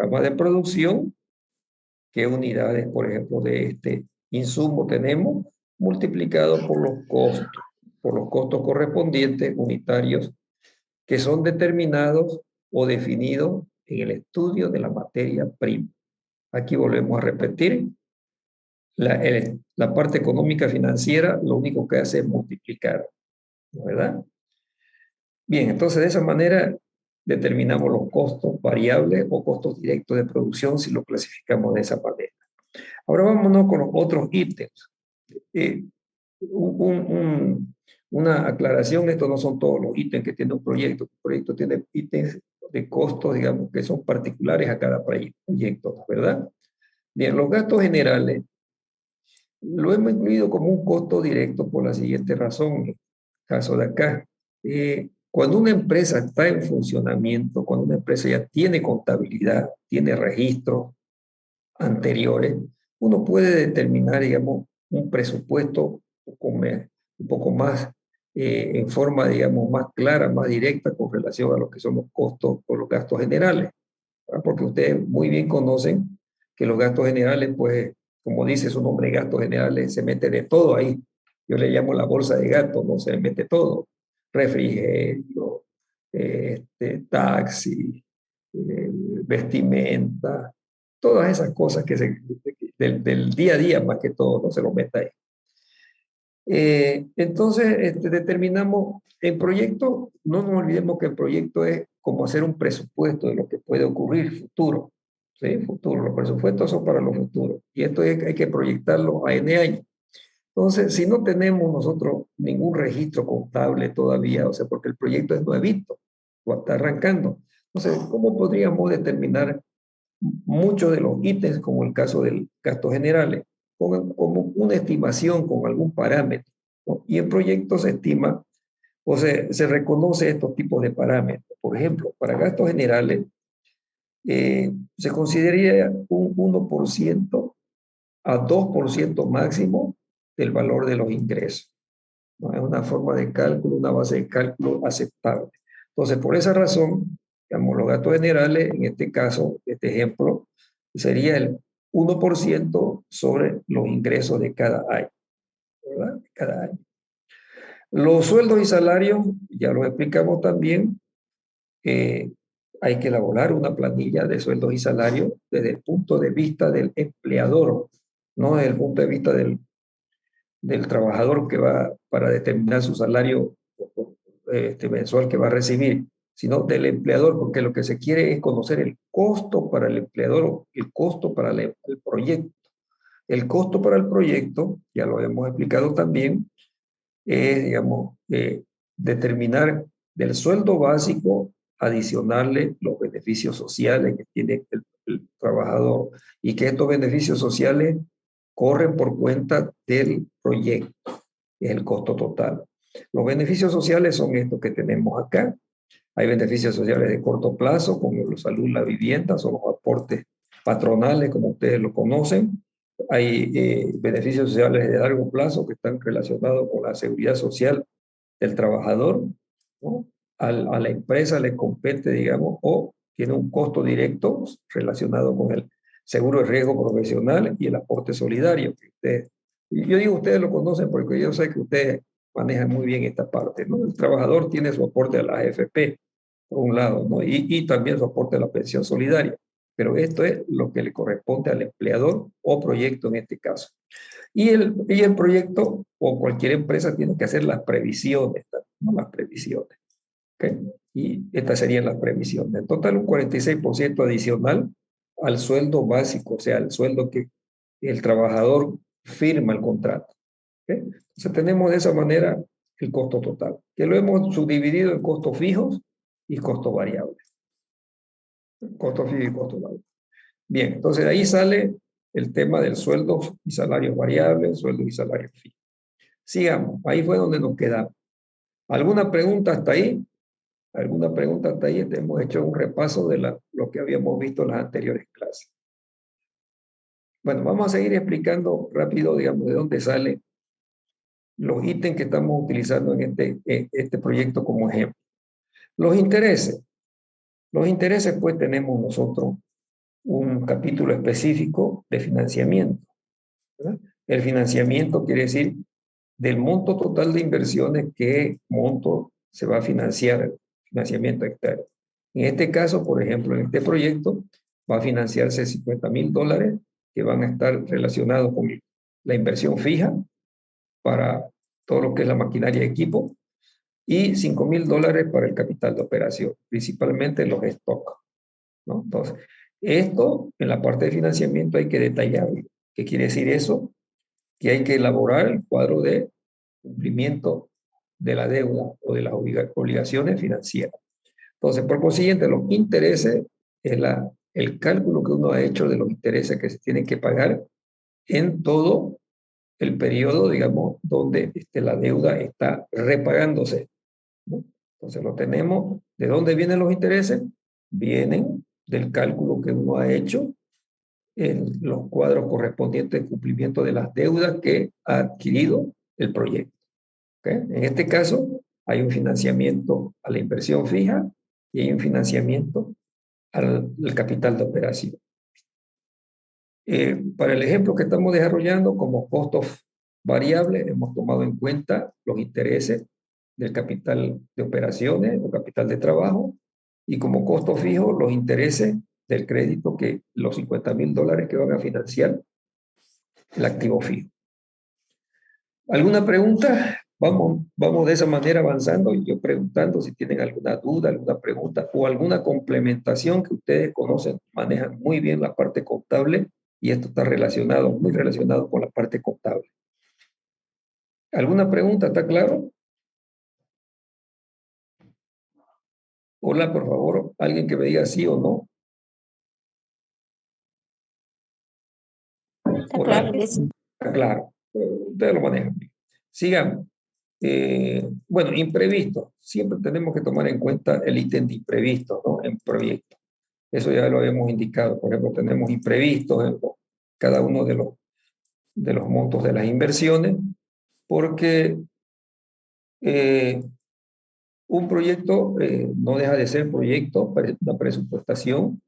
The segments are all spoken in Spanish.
kilogramos de producción, qué unidades, por ejemplo, de este insumo tenemos, multiplicado por los costos correspondientes unitarios que son determinados o definidos en el estudio de la materia prima. Aquí volvemos a repetir, la parte económica financiera lo único que hace es multiplicar, ¿verdad? Bien, entonces de esa manera determinamos los costos variables o costos directos de producción si lo clasificamos de esa manera. Ahora vámonos con los otros ítems. Una aclaración, estos no son todos los ítems que tiene un proyecto. Un proyecto tiene ítems de costos, digamos, que son particulares a cada proyecto, ¿verdad? Bien, los gastos generales lo hemos incluido como un costo directo por la siguiente razón. En el caso de acá, cuando una empresa está en funcionamiento, cuando una empresa ya tiene contabilidad, tiene registros anteriores, uno puede determinar, digamos, un presupuesto un poco más en forma, digamos, más clara, más directa con relación a lo que son los costos o los gastos generales, ¿verdad? Porque ustedes muy bien conocen que los gastos generales, pues, como dice su nombre, gastos generales, se mete de todo ahí. Yo le llamo la bolsa de gatos, no se mete todo. Refrigerio, taxi, vestimenta, todas esas cosas del día a día más que todo, no se lo meta ahí. Entonces, determinamos el proyecto, no nos olvidemos que el proyecto es como hacer un presupuesto de lo que puede ocurrir futuro, ¿sí? Futuro, los presupuestos son para los futuros, y esto hay que proyectarlo a N años. Entonces, si no tenemos nosotros ningún registro contable todavía, o sea, porque el proyecto es nuevito, o está arrancando, entonces, ¿cómo podríamos determinar muchos de los ítems, como el caso del gasto generales, como una estimación con algún parámetro, ¿no? Y en proyectos se estima o se reconoce estos tipos de parámetros. Por ejemplo, para gastos generales se consideraría un 1% a 2% máximo del valor de los ingresos, ¿no? Es una forma de cálculo, una base de cálculo aceptable. Entonces, por esa razón, digamos, los gastos generales, en este caso, este ejemplo, sería el 1% sobre los ingresos de cada año, ¿verdad? De cada año. Los sueldos y salarios, ya lo explicamos también, hay que elaborar una planilla de sueldos y salarios desde el punto de vista del empleador, no desde el punto de vista del trabajador que va para determinar su salario mensual que va a recibir, sino del empleador, porque lo que se quiere es conocer el costo para el empleador, el costo para el proyecto. El costo para el proyecto, ya lo hemos explicado también, es, digamos, determinar del sueldo básico, adicionarle los beneficios sociales que tiene el trabajador y que estos beneficios sociales corren por cuenta del proyecto, es el costo total. Los beneficios sociales son estos que tenemos acá. Hay beneficios sociales de corto plazo, como la salud, la vivienda, son los aportes patronales, como ustedes lo conocen. Hay beneficios sociales de largo plazo que están relacionados con la seguridad social del trabajador, ¿no? A la empresa le compete, digamos, o tiene un costo directo relacionado con el seguro de riesgo profesional y el aporte solidario. Yo digo ustedes lo conocen porque yo sé que ustedes manejan muy bien esta parte, ¿no? El trabajador tiene su aporte a la AFP, por un lado, ¿no? Y también su aporte a la pensión solidaria. Pero esto es lo que le corresponde al empleador o proyecto en este caso. Y el proyecto o cualquier empresa tiene que hacer las previsiones, ¿no? Las previsiones. ¿Okay? Y estas serían las previsiones. En total, un 46% adicional al sueldo básico, o sea, al sueldo que el trabajador firma el contrato. ¿Okay? Entonces, tenemos de esa manera el costo total, que lo hemos subdividido en costos fijos y costos variables. Costos fijos y costos variables. Bien, entonces de ahí sale el tema del sueldo y salarios variables, sueldo y salarios fijos. Sigamos, ahí fue donde nos quedamos. ¿Alguna pregunta hasta ahí? ¿Alguna pregunta hasta ahí? Hemos hecho un repaso de lo que habíamos visto en las anteriores clases. Bueno, vamos a seguir explicando rápido, digamos, de dónde salen los ítems que estamos utilizando en este proyecto como ejemplo. Los intereses. Los intereses, pues, tenemos nosotros un capítulo específico de financiamiento, ¿verdad? El financiamiento quiere decir del monto total de inversiones, qué monto se va a financiar, financiamiento externo. En este caso, por ejemplo, en este proyecto, va a financiarse $50,000 que van a estar relacionados con la inversión fija para todo lo que es la maquinaria y equipo, y $5,000 para el capital de operación, principalmente los stocks, ¿no? Entonces, esto en la parte de financiamiento hay que detallarlo. ¿Qué quiere decir eso? Que hay que elaborar el cuadro de cumplimiento de la deuda o de las obligaciones financieras. Entonces, por consiguiente, los intereses es el cálculo que uno ha hecho de los intereses que se tienen que pagar en todo el periodo, digamos, donde la deuda está repagándose, ¿no? Entonces, lo tenemos. ¿De dónde vienen los intereses? Vienen del cálculo que uno ha hecho en los cuadros correspondientes al cumplimiento de las deudas que ha adquirido el proyecto. ¿Okay? En este caso, hay un financiamiento a la inversión fija y hay un financiamiento al capital de operación. Para el ejemplo que estamos desarrollando, como costos variables, hemos tomado en cuenta los intereses del capital de operaciones o capital de trabajo, y como costo fijo, los intereses del crédito, que los $50,000 que van a financiar el activo fijo. ¿Alguna pregunta? Vamos de esa manera avanzando y yo preguntando si tienen alguna duda, alguna pregunta o alguna complementación que ustedes conocen, manejan muy bien la parte contable, y esto está relacionado, muy relacionado con la parte contable. ¿Alguna pregunta? ¿Está claro? Hola, por favor, alguien que me diga sí o no. Está Hola. claro que sí. Está claro. Ustedes lo manejan bien. Sigamos. Bueno, imprevisto. Siempre tenemos que tomar en cuenta el ítem de imprevisto, ¿no? En proyecto. Eso ya lo habíamos indicado. Por ejemplo, tenemos imprevistos en cada uno de los montos de las inversiones, porque un proyecto no deja de ser proyecto, una presupuestación,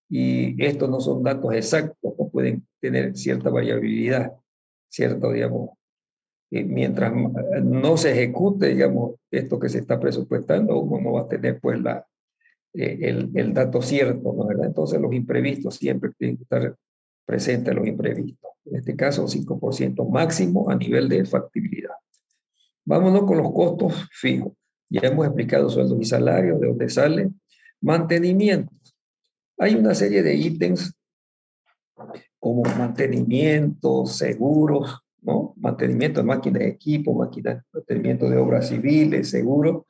y estos no son datos exactos, o pueden tener cierta variabilidad, cierto, digamos, mientras no se ejecute, digamos, esto que se está presupuestando, uno no va a tener pues el dato cierto, ¿no? ¿Verdad? Entonces los imprevistos siempre tienen que estar presentes, los imprevistos. En este caso, 5% máximo a nivel de factibilidad. Vámonos con los costos fijos. Ya hemos explicado sueldos y salarios, de dónde sale. Mantenimiento. Hay una serie de ítems como mantenimiento, seguros, ¿no? Mantenimiento de máquinas de equipo, mantenimiento de obras civiles, seguros,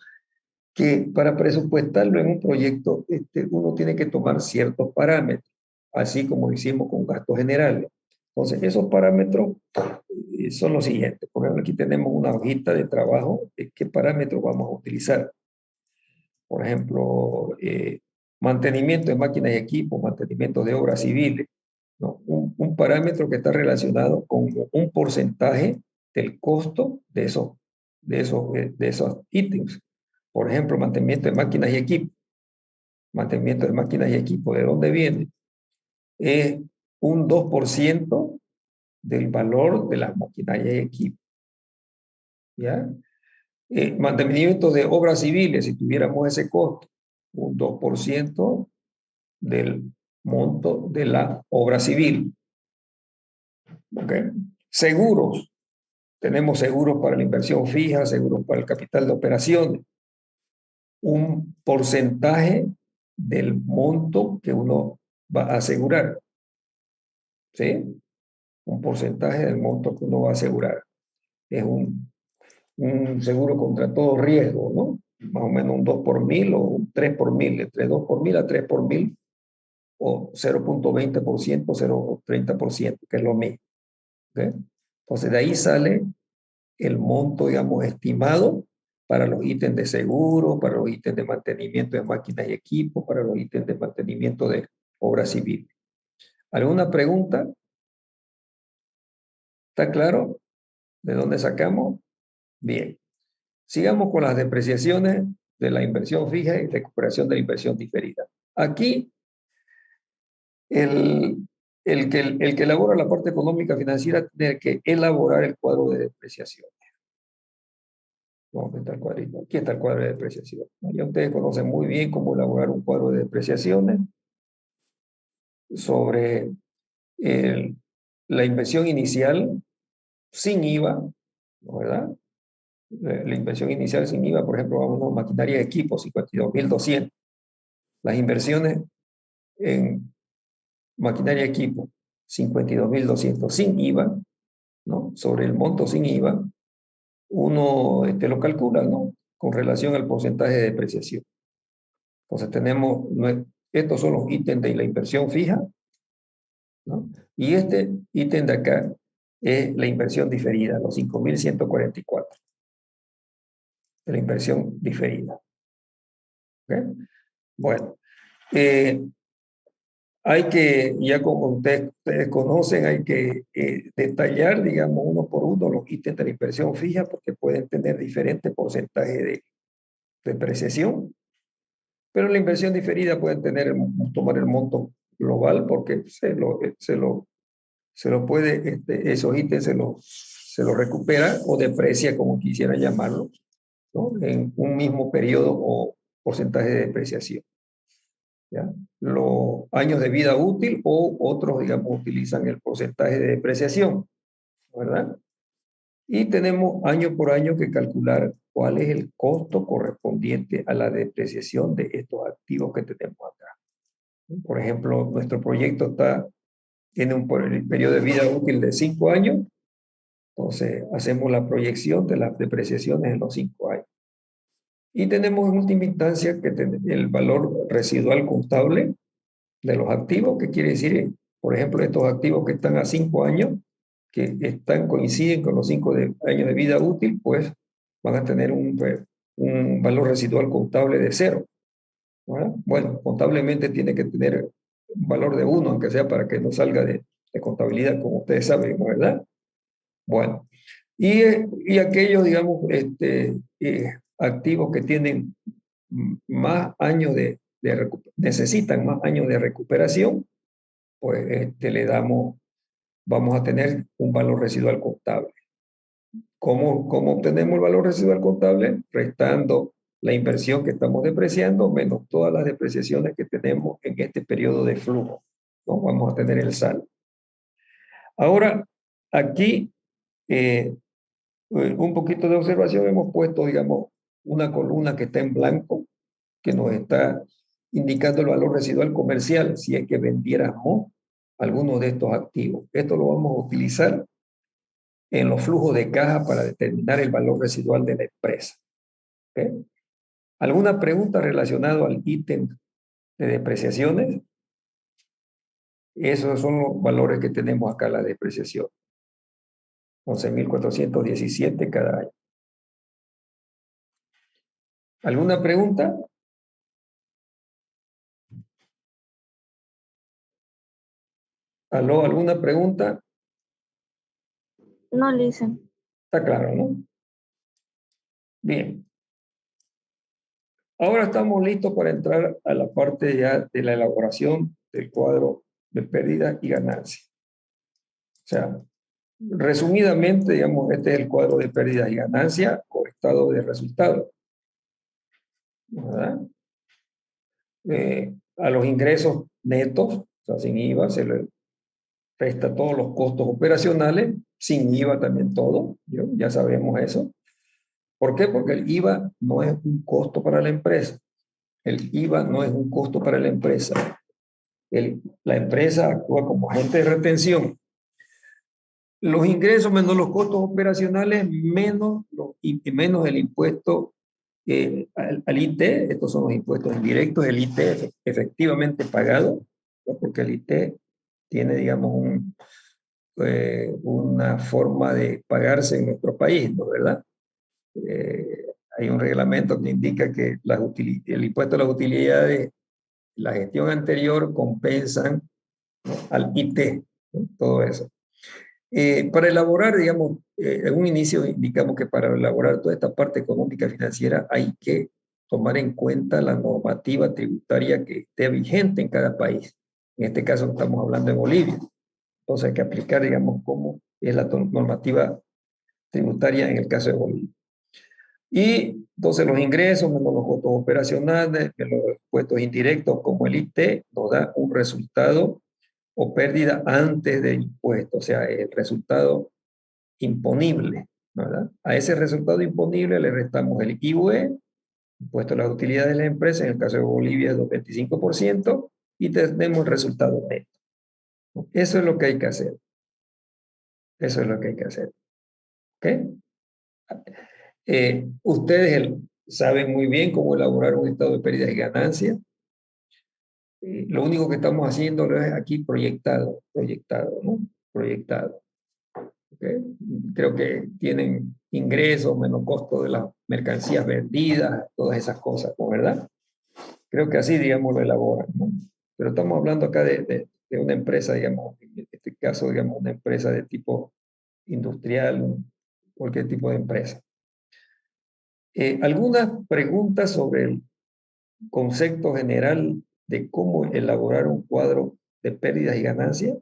que para presupuestarlo en un proyecto, uno tiene que tomar ciertos parámetros, así como lo hicimos con gastos generales. Entonces, esos parámetros son los siguientes. Por ejemplo, aquí tenemos una hojita de trabajo de qué parámetros vamos a utilizar. Por ejemplo, mantenimiento de máquinas y equipos, mantenimiento de obras civiles, ¿no? Un parámetro que está relacionado con un porcentaje del costo de esos ítems. Por ejemplo, mantenimiento de máquinas y equipos. Mantenimiento de máquinas y equipos, ¿de dónde viene? Es un 2% del valor de las maquinarias y equipos. ¿Ya? Mantenimiento de obras civiles, si tuviéramos ese costo, un 2% del monto de la obra civil. ¿Ok? Seguros. Tenemos seguros para la inversión fija, seguros para el capital de operaciones. Un porcentaje del monto que uno va a asegurar. ¿Sí? Un porcentaje del monto que uno va a asegurar. Es un seguro contra todo riesgo, ¿no? Más o menos un 2 por mil o un 3 por mil, entre 2 por mil a 3 por mil, o 0.20%, 0.30%, que es lo mismo. ¿Okay? Entonces, de ahí sale el monto, digamos, estimado para los ítems de seguro, para los ítems de mantenimiento de máquinas y equipos, para los ítems de mantenimiento de obra civil. ¿Alguna pregunta? ¿Está claro de dónde sacamos? Bien. Sigamos con las depreciaciones de la inversión fija y recuperación de la inversión diferida. Aquí El, el que elabora la parte económica financiera tiene que elaborar el cuadro de depreciación. ¿Dónde está el cuadrito? Aquí está el cuadro de depreciación. Ya ustedes conocen muy bien cómo elaborar un cuadro de depreciaciones sobre el, la inversión inicial sin IVA, ¿no? ¿Verdad? La inversión inicial sin IVA, por ejemplo, vamos a maquinaria de equipo, 52.200. Las inversiones en maquinaria de equipo, 52.200 sin IVA, ¿no? Sobre el monto sin IVA, uno lo calcula, ¿no? Con relación al porcentaje de depreciación. Entonces tenemos, estos son los ítems de la inversión fija, ¿no? Y este ítem de acá es la inversión diferida, los 5.144 de la inversión diferida. ¿Okay? Bueno, hay que, ya como ustedes conocen, hay que detallar, digamos, uno por uno los ítems de la inversión fija porque pueden tener diferentes porcentajes de depreciación, pero la inversión diferida puede tomar el monto global porque se lo puede, esos ítems se lo recupera o deprecia, como quisiera llamarlo, ¿no? En un mismo periodo o porcentaje de depreciación. ¿Ya? Los años de vida útil o otros, digamos, utilizan el porcentaje de depreciación, ¿verdad? Y tenemos año por año que calcular cuál es el costo correspondiente a la depreciación de estos activos que tenemos acá. Por ejemplo, nuestro proyecto tiene un periodo de vida útil de 5 años, entonces hacemos la proyección de las depreciaciones en los 5 años. Y tenemos en última instancia que el valor residual contable de los activos, que quiere decir, por ejemplo, estos activos que están a 5 años, que coinciden con los 5 años de vida útil, pues van a tener un valor residual contable de 0. ¿Verdad? Bueno, contablemente tiene que tener un valor de 1, aunque sea para que no salga de contabilidad, como ustedes saben, ¿no? ¿Verdad? Bueno, y aquellos, digamos, activos que tienen más años necesitan más años de recuperación, pues vamos a tener un valor residual contable. ¿Cómo obtenemos el valor residual contable? Restando la inversión que estamos depreciando menos todas las depreciaciones que tenemos en este periodo de flujo, ¿no? Vamos a tener el saldo. Ahora, aquí, un poquito de observación, hemos puesto, digamos, una columna que está en blanco, que nos está indicando el valor residual comercial si es que vendiéramos alguno de estos activos. Esto lo vamos a utilizar en los flujos de caja para determinar el valor residual de la empresa. ¿Okay? ¿Alguna pregunta relacionada al ítem de depreciaciones? Esos son los valores que tenemos acá, la depreciación. 11.417 cada año. ¿Alguna pregunta? ¿Aló? ¿Alguna pregunta? No, listen. Está claro, ¿no? Bien. Ahora estamos listos para entrar a la parte ya de la elaboración del cuadro de pérdidas y ganancias. O sea, resumidamente, digamos, este es el cuadro de pérdidas y ganancias o estado de resultados. ¿Verdad? A los ingresos netos, o sea, sin IVA, se le resta todos los costos operacionales, sin IVA también todo, ya sabemos eso. ¿Por qué? Porque el IVA no es un costo para la empresa. El IVA no es un costo para la empresa. La empresa actúa como agente de retención. Los ingresos menos los costos operacionales menos el impuesto al IT, estos son los impuestos indirectos, el IT efectivamente pagado, ¿no? Porque el IT tiene, digamos, una forma de pagarse en nuestro país, ¿no? ¿Verdad? Hay un reglamento que indica que el impuesto a las utilidades, la gestión anterior compensan, ¿no? Al IT, ¿no? Todo eso. Para elaborar, digamos, en un inicio indicamos que para elaborar toda esta parte económica financiera hay que tomar en cuenta la normativa tributaria que esté vigente en cada país. En este caso estamos hablando de Bolivia. Entonces hay que aplicar, digamos, cómo es la normativa tributaria en el caso de Bolivia. Y entonces los ingresos menos los costos operacionales, menos los impuestos indirectos como el IT, nos da un resultado o pérdida antes del impuesto, o sea, el resultado imponible, ¿verdad? A ese resultado imponible le restamos el IVE, impuesto a las utilidades de la empresa, en el caso de Bolivia es del 25%, y tenemos el resultado neto. Eso es lo que hay que hacer. Eso es lo que hay que hacer. ¿Ok? Ustedes saben muy bien cómo elaborar un estado de pérdidas y ganancias. Lo único que estamos haciendo es aquí proyectado, ¿no? Proyectado. ¿Okay? Creo que tienen ingresos, menos costo de las mercancías vendidas, todas esas cosas, ¿no? ¿Verdad? Creo que así, digamos, lo elaboran, ¿no? Pero estamos hablando acá de una empresa, digamos, en este caso, digamos, una empresa de tipo industrial, cualquier tipo de empresa. Algunas preguntas sobre el concepto general de cómo elaborar un cuadro de pérdidas y ganancias.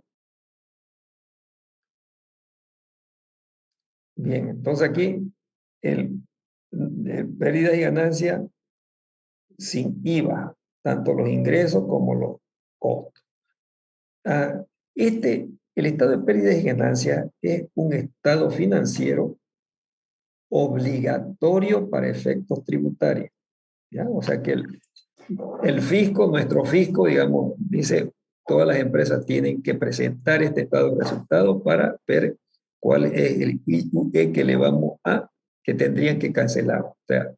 Bien, entonces aquí el pérdida y ganancia sin IVA, tanto los ingresos como los costos. El estado de pérdidas y ganancias es un estado financiero obligatorio para efectos tributarios, ¿ya? O sea que el fisco, nuestro fisco, digamos, dice, todas las empresas tienen que presentar este estado de resultados para ver cuál es el IUE que le vamos que tendrían que cancelar. O sea,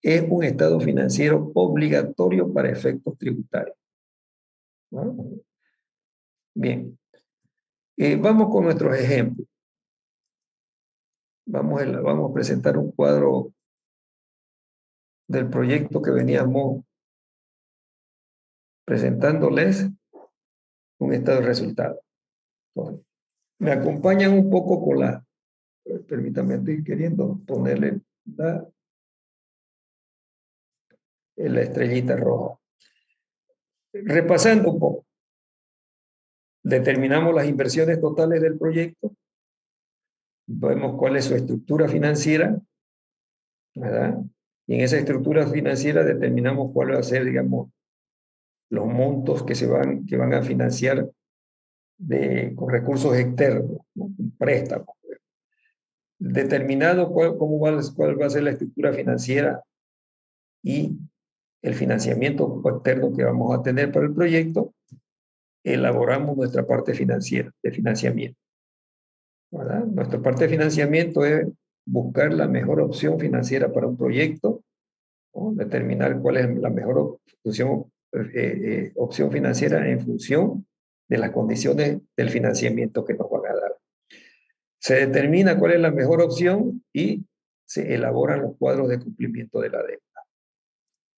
es un estado financiero obligatorio para efectos tributarios, ¿no? Bien, vamos con nuestros ejemplos. Vamos a presentar un cuadro del proyecto que veníamos presentándoles, un estado de resultados. Entonces, me acompañan un poco con permítanme, estoy queriendo ponerle la estrellita roja. Repasando un poco, determinamos las inversiones totales del proyecto, vemos cuál es su estructura financiera, ¿verdad? Y en esa estructura financiera determinamos cuál va a ser, digamos, los montos que van a financiar con recursos externos, ¿no? Un préstamo. Determinado cuál va a ser la estructura financiera y el financiamiento externo que vamos a tener para el proyecto, elaboramos nuestra parte financiera, de financiamiento, ¿verdad? Nuestra parte de financiamiento es buscar la mejor opción financiera para un proyecto, ¿no? Determinar cuál es la mejor opción financiera en función de las condiciones del financiamiento que nos van a dar. Se determina cuál es la mejor opción y se elaboran los cuadros de cumplimiento de la deuda,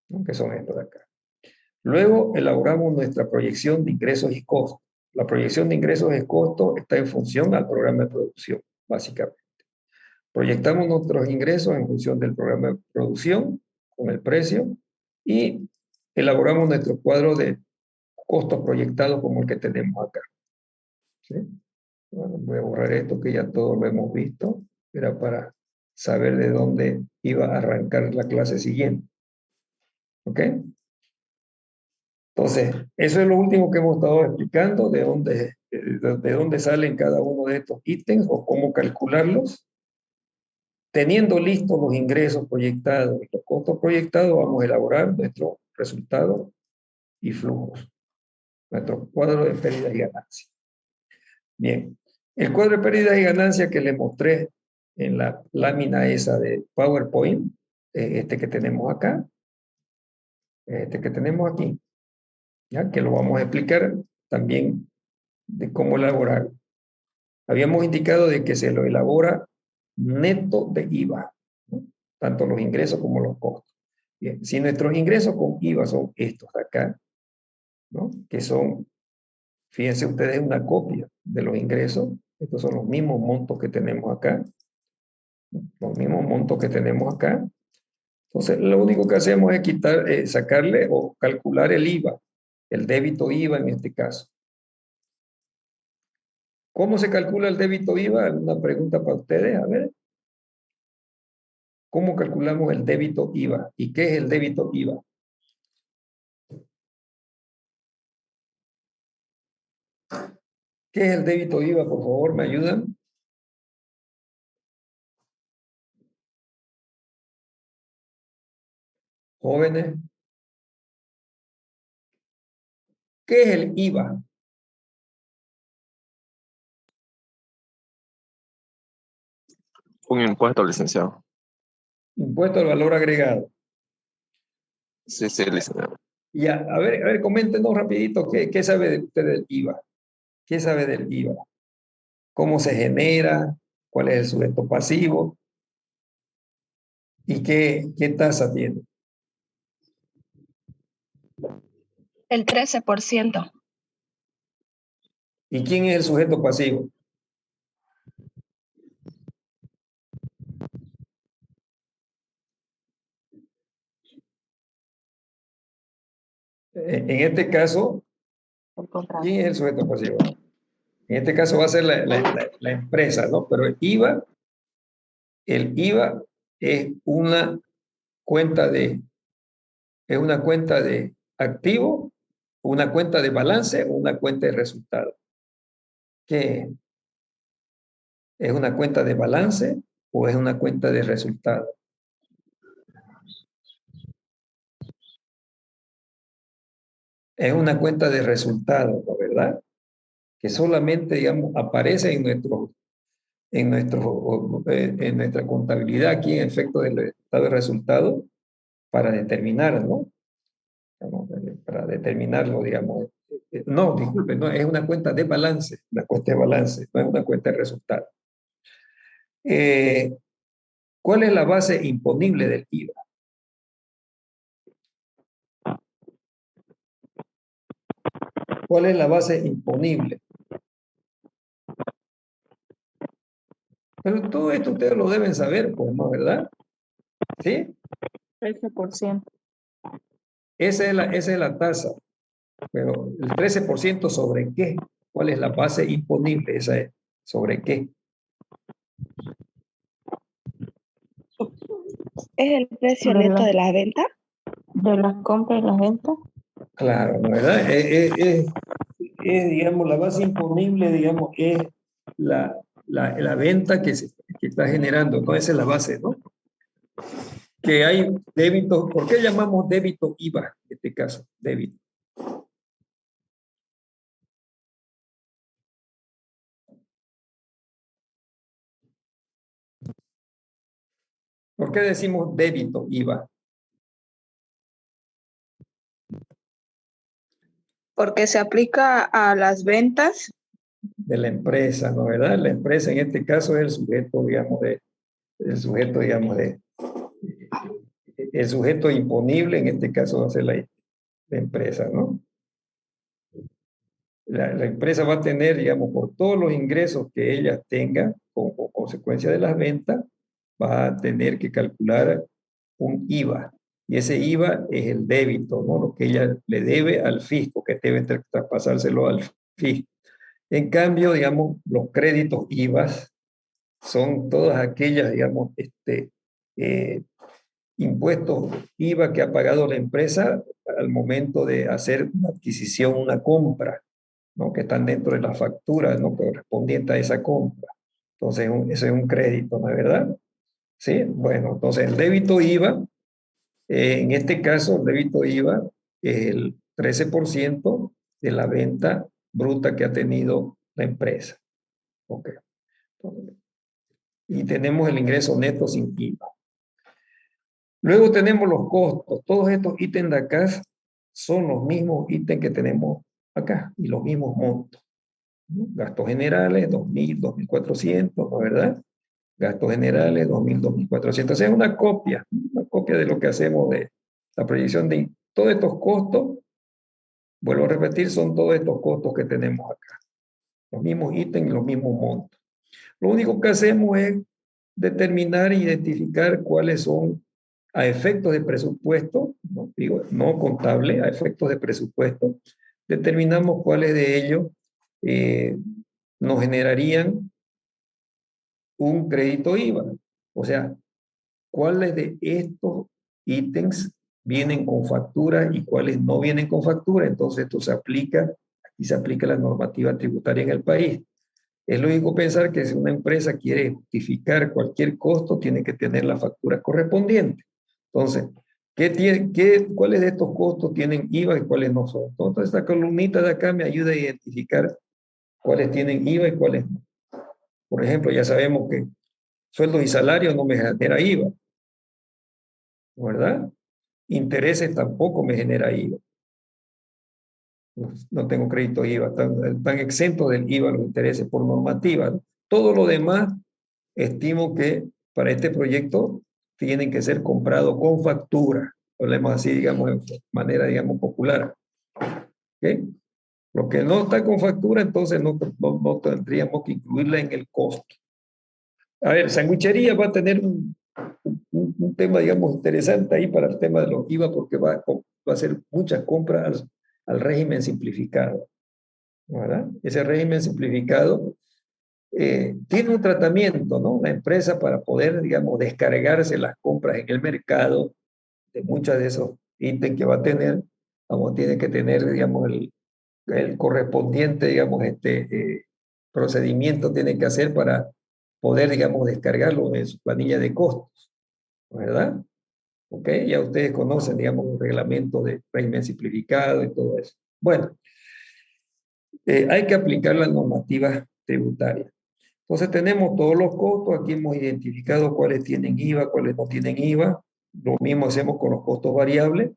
¿no? Que son estos de acá. Luego elaboramos nuestra proyección de ingresos y costos. La proyección de ingresos y costos está en función al programa de producción, básicamente. Proyectamos nuestros ingresos en función del programa de producción, con el precio, y elaboramos nuestro cuadro de costos proyectados como el que tenemos acá. ¿Sí? Bueno, voy a borrar esto que ya todos lo hemos visto. Era para saber de dónde iba a arrancar la clase siguiente. ¿Ok? Entonces, eso es lo último que hemos estado explicando, de dónde salen cada uno de estos ítems o cómo calcularlos. Teniendo listos los ingresos proyectados y los costos proyectados, vamos a elaborar nuestro resultado y flujos, nuestro cuadro de pérdidas y ganancias. Bien, el cuadro de pérdidas y ganancias que les mostré en la lámina esa de PowerPoint, este que tenemos acá, este que tenemos aquí, ¿ya? Que lo vamos a explicar también de cómo elaborar. Habíamos indicado de que se lo elabora neto de IVA, ¿no? Tanto los ingresos como los costos. Bien, si nuestros ingresos con IVA son estos de acá, ¿no? Que son, fíjense ustedes, una copia de los ingresos. Estos son los mismos montos que tenemos acá, ¿no? Los mismos montos que tenemos acá. Entonces, lo único que hacemos es sacarle o calcular el IVA, el débito IVA en este caso. ¿Cómo se calcula el débito IVA? Una pregunta para ustedes, a ver. ¿Cómo calculamos el débito IVA? ¿Y qué es el débito IVA? ¿Qué es el débito IVA? Por favor, ¿me ayudan? Jóvenes. ¿Qué es el IVA? Un impuesto, licenciado. Impuesto al valor agregado. Sí, sí, licenciado. Ya, a ver, coméntenos rapidito, ¿qué sabe de usted del IVA? ¿Qué sabe del IVA? ¿Cómo se genera? ¿Cuál es el sujeto pasivo? ¿Y qué tasa tiene? El 13%. ¿Y quién es el sujeto pasivo? En este caso, ¿quién es el sujeto pasivo? En este caso va a ser la empresa, ¿no? Pero el IVA cuenta de, es una cuenta de activo, una cuenta de balance o una cuenta de resultado. ¿Qué es una cuenta de balance o es una cuenta de resultado? Es una cuenta de resultado, ¿no? ¿Verdad? Que solamente, digamos, aparece en nuestra contabilidad aquí en efecto del estado de resultado para determinar, ¿no? Para determinarlo, digamos. No, disculpe, no, es una cuenta de balance, una cuenta de balance, no es una cuenta de resultado. Eh, ¿Cuál es la base imponible del IVA? ¿Cuál es la base imponible? Pero todo esto ustedes lo deben saber, pues, ¿no? ¿Verdad? ¿Sí? 13%. Esa es la tasa. Pero el 13% ¿sobre qué? ¿Cuál es la base imponible? Esa es, ¿sobre qué? ¿Es el precio neto de la venta? De las compras y las ventas. Claro, ¿no? ¿Verdad? Digamos, la base imponible, digamos, es la venta que está generando, ¿no? Esa es la base, ¿no? Que hay débitos, ¿por qué llamamos débito IVA en este caso? Débito. ¿Por qué decimos débito IVA? Porque se aplica a las ventas. De la empresa, ¿no? ¿Verdad? La empresa en este caso es el sujeto, digamos, el sujeto imponible, en este caso va a ser la empresa, ¿no? La empresa va a tener, digamos, por todos los ingresos que ella tenga como consecuencia de las ventas, va a tener que calcular un IVA. Y ese IVA es el débito, ¿no? Lo que ella le debe al fisco, que debe traspasárselo al fisco. En cambio, digamos, los créditos IVA son todas aquellas, digamos, eh, impuestos IVA que ha pagado la empresa al momento de hacer una adquisición, una compra, ¿no? Que están dentro de la factura, ¿no? Correspondiente a esa compra. Entonces, ese es un crédito, ¿no es verdad? Sí, bueno, entonces el débito IVA, en este caso, el débito IVA es el 13% de la venta bruta que ha tenido la empresa. Ok. Y tenemos el ingreso neto sin IVA. Luego tenemos los costos. Todos estos ítems de acá son los mismos ítems que tenemos acá y los mismos montos, ¿no? Gastos generales, 2.000, 2.400, ¿no? ¿Verdad? Gastos generales, 2.000, 2.400. O sea, es una copia de lo que hacemos de la proyección de todos estos costos. Vuelvo a repetir, son todos estos costos que tenemos acá. Los mismos ítems y los mismos montos. Lo único que hacemos es determinar e identificar cuáles son a efectos de presupuesto, no, digo, no contable, a efectos de presupuesto, determinamos cuáles de ellos nos generarían un crédito IVA. O sea, ¿cuáles de estos ítems vienen con factura y cuáles no vienen con factura? Entonces esto se aplica, aquí se aplica la normativa tributaria en el país. Es lógico pensar que si una empresa quiere justificar cualquier costo, tiene que tener la factura correspondiente. Entonces, ¿cuáles de estos costos tienen IVA y cuáles no son? Entonces, esta columnita de acá me ayuda a identificar cuáles tienen IVA y cuáles no. Por ejemplo, ya sabemos que sueldos y salarios no me genera IVA, ¿verdad? Intereses tampoco me genera IVA. No tengo crédito IVA, están exentos del IVA los intereses por normativa, ¿no? Todo lo demás, estimo que para este proyecto tienen que ser comprados con factura, hablemos así, digamos, de manera, digamos, popular. ¿Okay? Lo que no está con factura, entonces no tendríamos que incluirla en el costo. A ver, sanguichería va a tener un tema, digamos, interesante ahí para el tema de los IVA, porque va a hacer muchas compras al régimen simplificado, ¿verdad? Ese régimen simplificado tiene un tratamiento, ¿no? La empresa para poder, digamos, descargarse las compras en el mercado de muchos de esos ítems que va a tener, vamos, tiene que tener, digamos, el correspondiente, digamos, procedimiento tiene que hacer para poder, digamos, descargarlo de su planilla de costos, ¿verdad? ¿Ok? Ya ustedes conocen, digamos, los reglamentos de régimen simplificado y todo eso. Bueno, hay que aplicar la normativa tributaria. Entonces tenemos todos los costos, aquí hemos identificado cuáles tienen IVA, cuáles no tienen IVA. Lo mismo hacemos con los costos variables,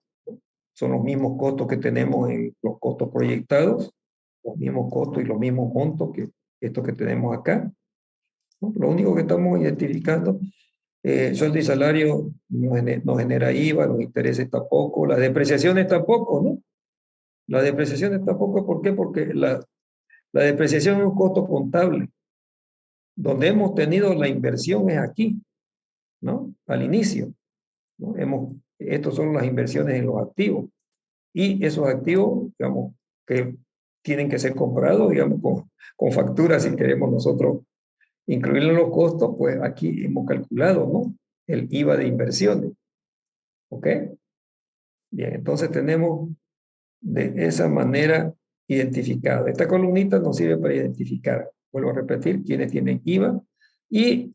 son los mismos costos que tenemos en los costos proyectados, los mismos costos y los mismos montos que estos que tenemos acá, ¿no? Lo único que estamos identificando, sueldo y salario no genera IVA, los intereses tampoco, las depreciaciones tampoco, ¿no? Las depreciaciones tampoco, ¿por qué? Porque la depreciación es un costo contable. Donde hemos tenido la inversión es aquí, ¿no? Al inicio, ¿no? Estos son las inversiones en los activos. Y esos activos, digamos, que tienen que ser comprados, digamos, con facturas si queremos nosotros incluirlo en los costos, pues aquí hemos calculado, ¿no? El IVA de inversiones. ¿Ok? Bien, entonces tenemos de esa manera identificado. Esta columnita nos sirve para identificar, vuelvo a repetir, quiénes tienen IVA y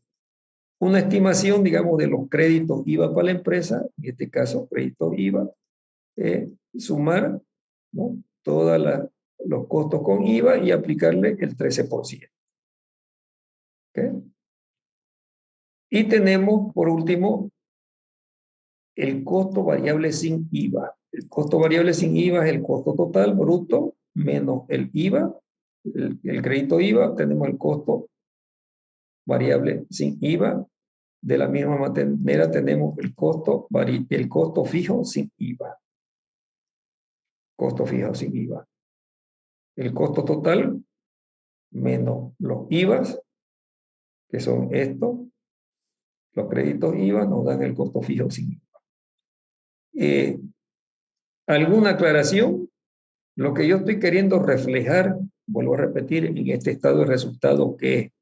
una estimación, digamos, de los créditos IVA para la empresa, en este caso, créditos IVA, sumar, ¿no? Todos los costos con IVA y aplicarle el 13%. ¿Ok? Y tenemos, por último, el costo variable sin IVA. El costo variable sin IVA es el costo total bruto menos el IVA, el crédito IVA, tenemos el costo variable sin IVA. De la misma manera tenemos el costo fijo sin IVA. Costo fijo sin IVA. El costo total menos los IVAs, que son estos, los créditos IVA nos dan el costo fijo sin IVA. ¿Alguna aclaración? Lo que yo estoy queriendo reflejar, vuelvo a repetir, en este estado de resultado que es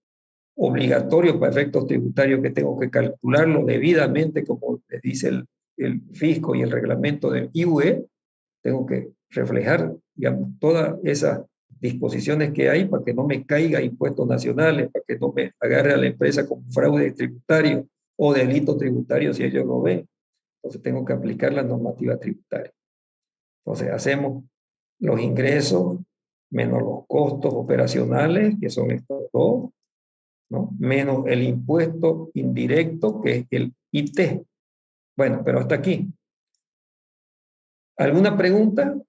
obligatorio para efectos tributarios, que tengo que calcularlo debidamente, como les dice el fisco y el reglamento del IUE, tengo que reflejar, digamos, todas esas disposiciones que hay para que no me caiga impuestos nacionales, para que no me agarre a la empresa como fraude tributario o delito tributario si ellos lo ven. Entonces tengo que aplicar la normativa tributaria. Entonces hacemos los ingresos menos los costos operacionales, que son estos dos, ¿no? Menos el impuesto indirecto, que es el IT. Bueno, pero hasta aquí. ¿Alguna pregunta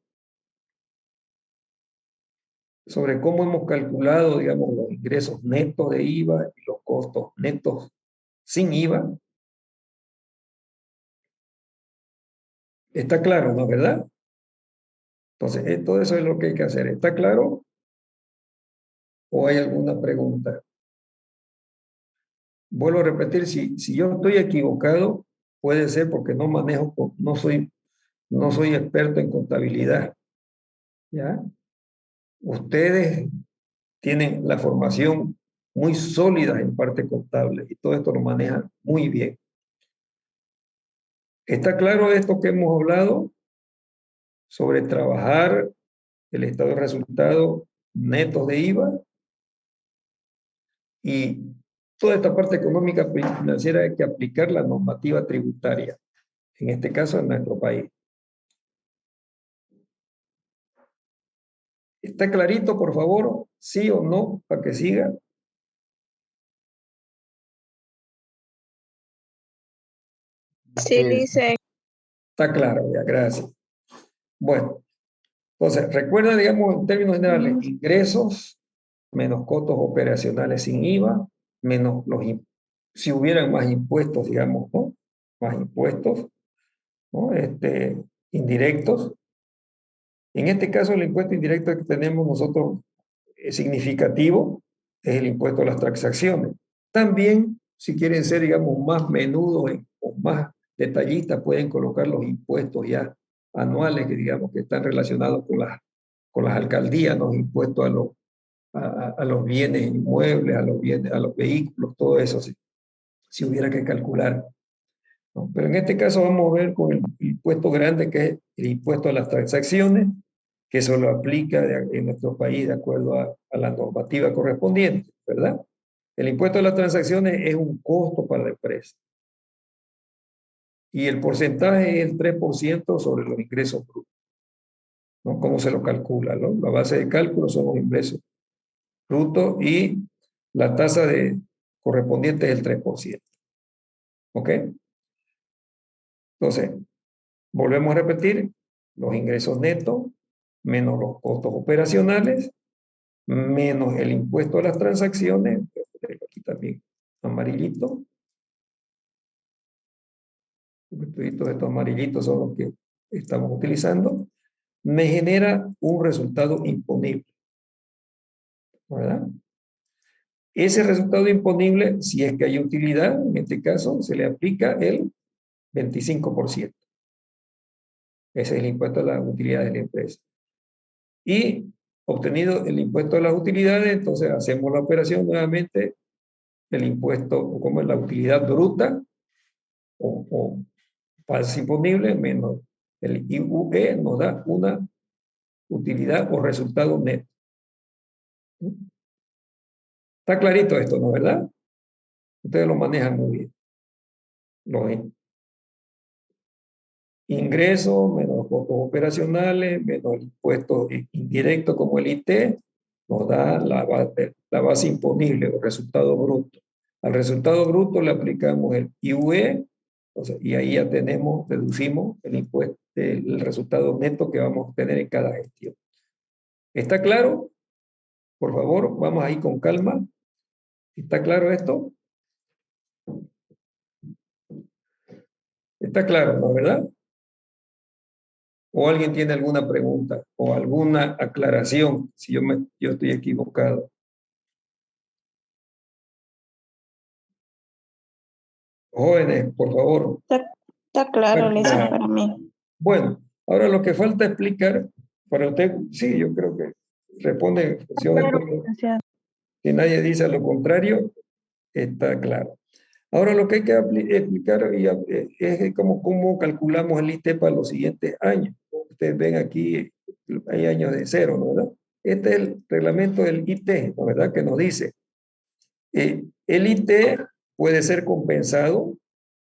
sobre cómo hemos calculado, digamos, los ingresos netos de IVA y los costos netos sin IVA? Está claro, ¿no? ¿Verdad? Entonces, todo eso es lo que hay que hacer. ¿Está claro? ¿O hay alguna pregunta? Vuelvo a repetir, si yo estoy equivocado, puede ser porque no manejo, no soy experto en contabilidad, ¿ya? Ustedes tienen la formación muy sólida en parte contable y todo esto lo manejan muy bien. ¿Está claro esto que hemos hablado sobre trabajar el estado de resultados netos de IVA? Y toda esta parte económica financiera hay que aplicar la normativa tributaria, en este caso en nuestro país. ¿Está clarito, por favor? ¿Sí o no? Para que siga. Sí, dice. Está claro, ya, gracias. Bueno, entonces, recuerda, digamos, en términos generales, ingresos menos costos operacionales sin IVA, menos si hubieran más impuestos, digamos, ¿no? Más impuestos, ¿no? Indirectos. En este caso, el impuesto indirecto que tenemos nosotros es significativo, es el impuesto a las transacciones. También, si quieren ser, digamos, más menudos o más detallistas, pueden colocar los impuestos ya anuales que, digamos, que están relacionados con las alcaldías, los impuestos a los bienes inmuebles, a los vehículos, todo eso, si hubiera que calcular, ¿no? Pero en este caso vamos a ver con el impuesto grande, que es el impuesto a las transacciones, que eso lo aplica en nuestro país de acuerdo a la normativa correspondiente, ¿verdad? El impuesto a las transacciones es un costo para la empresa. Y el porcentaje es el 3% sobre los ingresos brutos, ¿no? ¿Cómo se lo calcula, no? La base de cálculo son los ingresos brutos y la tasa correspondiente es el 3%. ¿Ok? Entonces, volvemos a repetir, los ingresos netos menos los costos operacionales, menos el impuesto a las transacciones, aquí también amarillito, todos estos amarillitos son los que estamos utilizando, me genera un resultado imponible, ¿verdad? Ese resultado imponible, si es que hay utilidad, en este caso se le aplica el 25%. Ese es el impuesto a las utilidades de la empresa. Y obtenido el impuesto a las utilidades, entonces hacemos la operación nuevamente, el impuesto, como es la utilidad bruta o base imponible menos el IUE, nos da una utilidad o resultado neto. Está clarito esto, ¿no? ¿Verdad? Ustedes lo manejan muy bien. Los ingresos menos costos operacionales menos impuestos indirectos como el IT nos da la base imponible o resultado bruto. Al resultado bruto le aplicamos el IUE, y ahí ya deducimos el impuesto, el resultado neto que vamos a tener en cada gestión. ¿Está claro? Por favor, vamos ahí con calma. ¿Está claro esto? Está claro, ¿no? ¿Verdad? ¿O alguien tiene alguna pregunta o alguna aclaración si yo estoy equivocado? Jóvenes, por favor. Está claro, licenciado, para mí. Bueno, ahora lo que falta explicar para usted, sí, yo creo que responde en función de todo. Si nadie dice lo contrario, está claro. Ahora lo que hay que explicar es cómo calculamos el IT para los siguientes años. Ustedes ven aquí, hay años de cero, ¿no? ¿Verdad? Este es el reglamento del IT, ¿no? ¿Verdad? Que nos dice, el IT puede ser compensado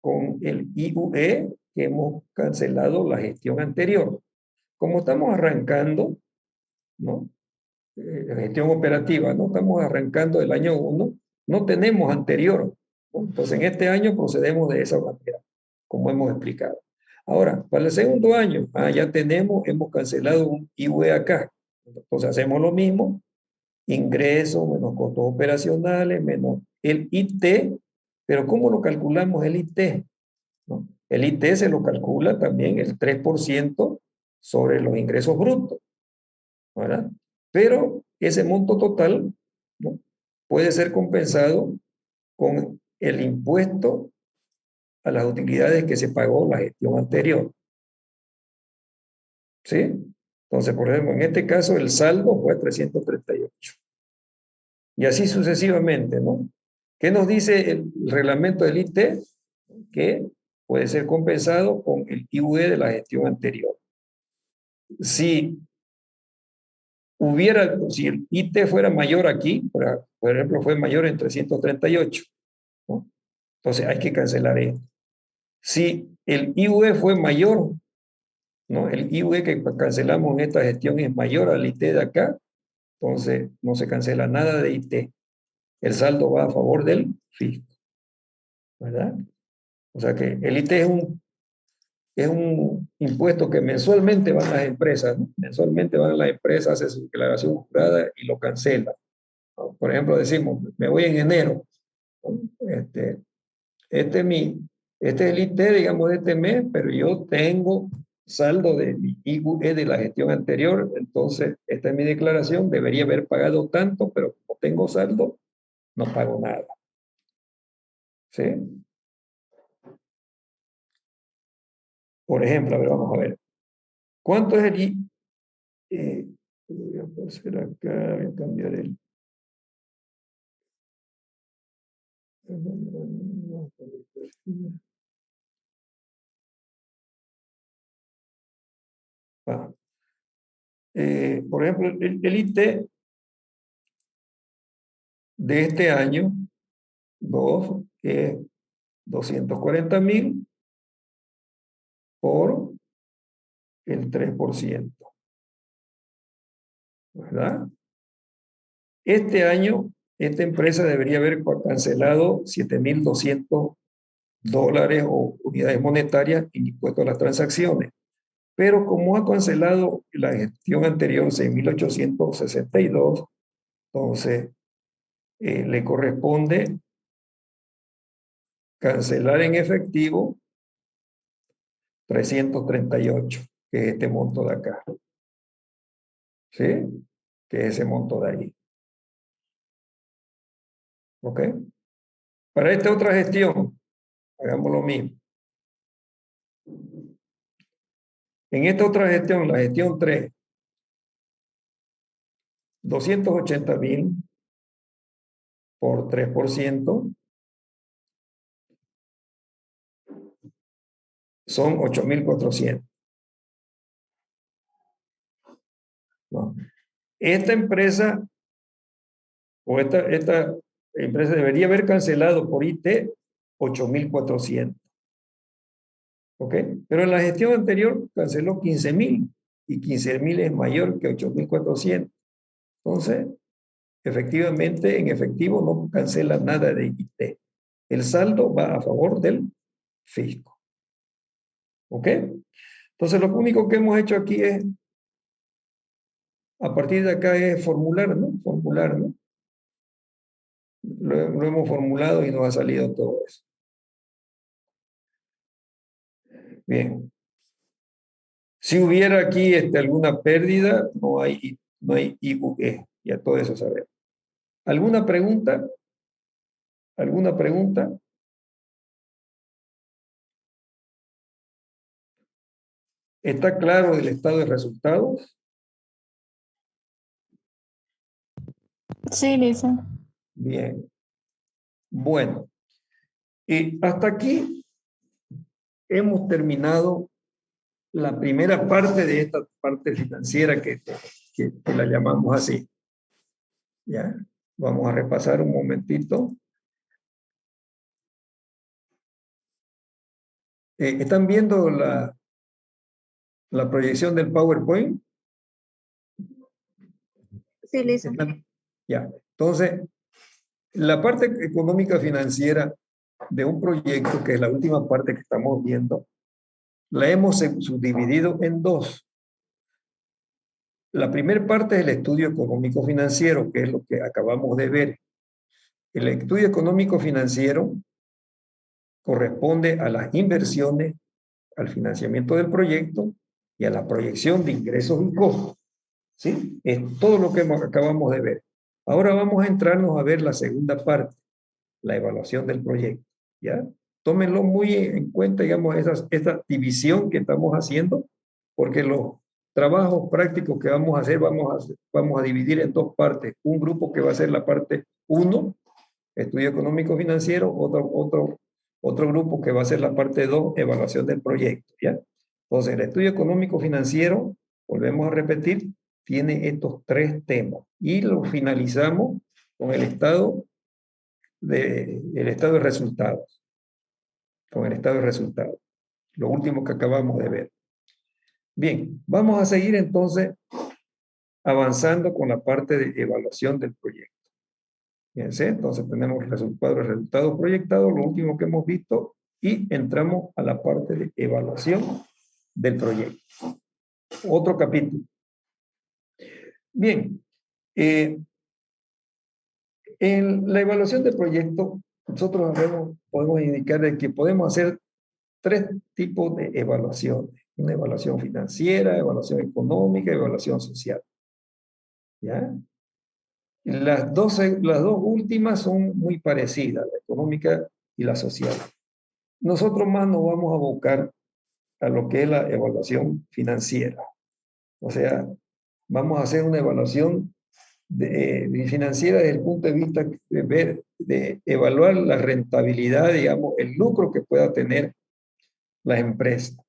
con el IUE que hemos cancelado la gestión anterior. Como estamos arrancando, ¿no? La gestión operativa, ¿no? Estamos arrancando el año 1, no tenemos anterior, ¿no? Entonces en este año procedemos de esa manera, como hemos explicado. Ahora, para el segundo año, ya hemos cancelado un IUE acá. Entonces hacemos lo mismo, ingresos menos costos operacionales, menos el IT, pero ¿cómo lo calculamos el IT? ¿No? El IT se lo calcula también el 3% sobre los ingresos brutos, ¿verdad? Pero ese monto total, ¿no? Puede ser compensado con el impuesto a las utilidades que se pagó la gestión anterior. ¿Sí? Entonces, por ejemplo, en este caso el saldo fue 338. Y así sucesivamente, ¿no? ¿Qué nos dice el reglamento del IT? Que puede ser compensado con el IUE de la gestión anterior. Si si el IT fuera mayor aquí, por ejemplo, fue mayor en 338, ¿no? Entonces hay que cancelar esto. Si el IUE fue mayor, ¿no? El IUE que cancelamos en esta gestión es mayor al IT de acá, entonces no se cancela nada de IT. El saldo va a favor del fisco, ¿verdad? O sea que el IT es un impuesto que mensualmente van las empresas, ¿no? Mensualmente van las empresas, hacen su declaración jurada y lo cancelan, ¿no? Por ejemplo, decimos, me voy en enero, ¿no? Este es el IT, digamos, de este mes, pero yo tengo saldo de mi IUE de la gestión anterior, entonces esta es mi declaración, debería haber pagado tanto, pero como tengo saldo, no pago nada. ¿Sí? Por ejemplo, a ver, vamos a ver. ¿Cuánto es el voy a hacer acá, voy a cambiar el... Ah, por ejemplo, el IT de este año, 2, es 240,000 por el 3%, ¿verdad? Este año, esta empresa debería haber cancelado $7,200 o unidades monetarias en impuesto a las transacciones. Pero como ha cancelado la gestión anterior 6,862, entonces le corresponde cancelar en efectivo 338, que es este monto de acá. ¿Sí? Que es ese monto de ahí. ¿Ok? Para esta otra gestión, hagamos lo mismo. En esta otra gestión, la gestión 3, 280,000 por 3% son 8,400. ¿No? Esta empresa o esta empresa debería haber cancelado por IT 8,400. ¿Ok? Pero en la gestión anterior canceló 15,000 y 15,000 es mayor que 8,400. Entonces, efectivamente, en efectivo no cancela nada de IT. El saldo va a favor del fisco. ¿Ok? Entonces, lo único que hemos hecho aquí es, a partir de acá es formular, ¿no? Formular, ¿no? Lo hemos formulado y nos ha salido todo eso. Bien. Si hubiera aquí alguna pérdida, no hay IUE. Ya todo eso sabemos. ¿Alguna pregunta? ¿Alguna pregunta? ¿Está claro el estado de resultados? Sí, Lisa. Bien. Bueno, y hasta aquí hemos terminado la primera parte de esta parte financiera que la llamamos así. ¿Ya? Vamos a repasar un momentito. ¿Están viendo la proyección del PowerPoint? Sí, Lisa. Ya. Entonces, la parte económica financiera de un proyecto, que es la última parte que estamos viendo, la hemos subdividido en dos. La primera parte es el estudio económico financiero, que es lo que acabamos de ver. El estudio económico financiero corresponde a las inversiones, al financiamiento del proyecto y a la proyección de ingresos y costos. ¿Sí? Es todo lo que acabamos de ver. Ahora vamos a entrarnos a ver la segunda parte, la evaluación del proyecto. ¿Ya? Tómenlo muy en cuenta, digamos, esta división que estamos haciendo, porque trabajos prácticos que vamos a hacer, vamos a dividir en dos partes. Un grupo que va a ser la parte 1, estudio económico financiero, otro grupo que va a ser la parte 2, evaluación del proyecto, ¿ya? Entonces, el estudio económico financiero, volvemos a repetir, tiene estos 3 temas y lo finalizamos con el estado de resultados. Con el estado de resultados. Lo último que acabamos de ver. Bien, vamos a seguir entonces avanzando con la parte de evaluación del proyecto. Fíjense, entonces tenemos resultados proyectados, lo último que hemos visto, y entramos a la parte de evaluación del proyecto. Otro capítulo. Bien, en la evaluación del proyecto, nosotros podemos indicar de que podemos hacer 3 tipos de evaluaciones. Una evaluación financiera, evaluación económica, evaluación social. ¿Ya? Las dos últimas son muy parecidas, la económica y la social. Nosotros más nos vamos a abocar a lo que es la evaluación financiera. O sea, vamos a hacer una evaluación financiera desde el punto de vista de evaluar la rentabilidad, digamos, el lucro que pueda tener la empresa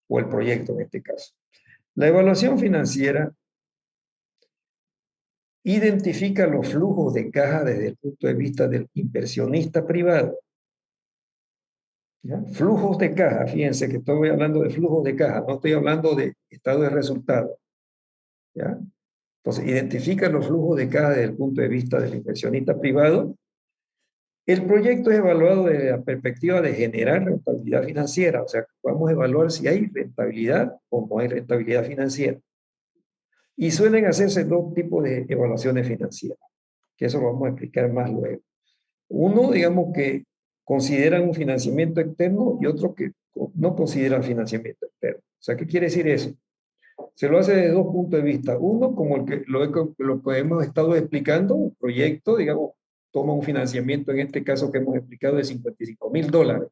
o el proyecto en este caso. La evaluación financiera identifica los flujos de caja desde el punto de vista del inversionista privado. ¿Ya? Flujos de caja, fíjense que estoy hablando de flujos de caja, no estoy hablando de estado de resultado. ¿Ya? Entonces, identifica los flujos de caja desde el punto de vista del inversionista privado. El proyecto es evaluado desde la perspectiva de generar rentabilidad financiera, o sea, vamos a evaluar si hay rentabilidad o no hay rentabilidad financiera. Y suelen hacerse 2 tipos de evaluaciones financieras, que eso lo vamos a explicar más luego. Uno, digamos, que consideran un financiamiento externo y otro que no consideran financiamiento externo. O sea, ¿qué quiere decir eso? Se lo hace desde 2 puntos de vista. Uno, como lo que hemos estado explicando, un proyecto, digamos, toma un financiamiento, en este caso que hemos explicado, de $55,000,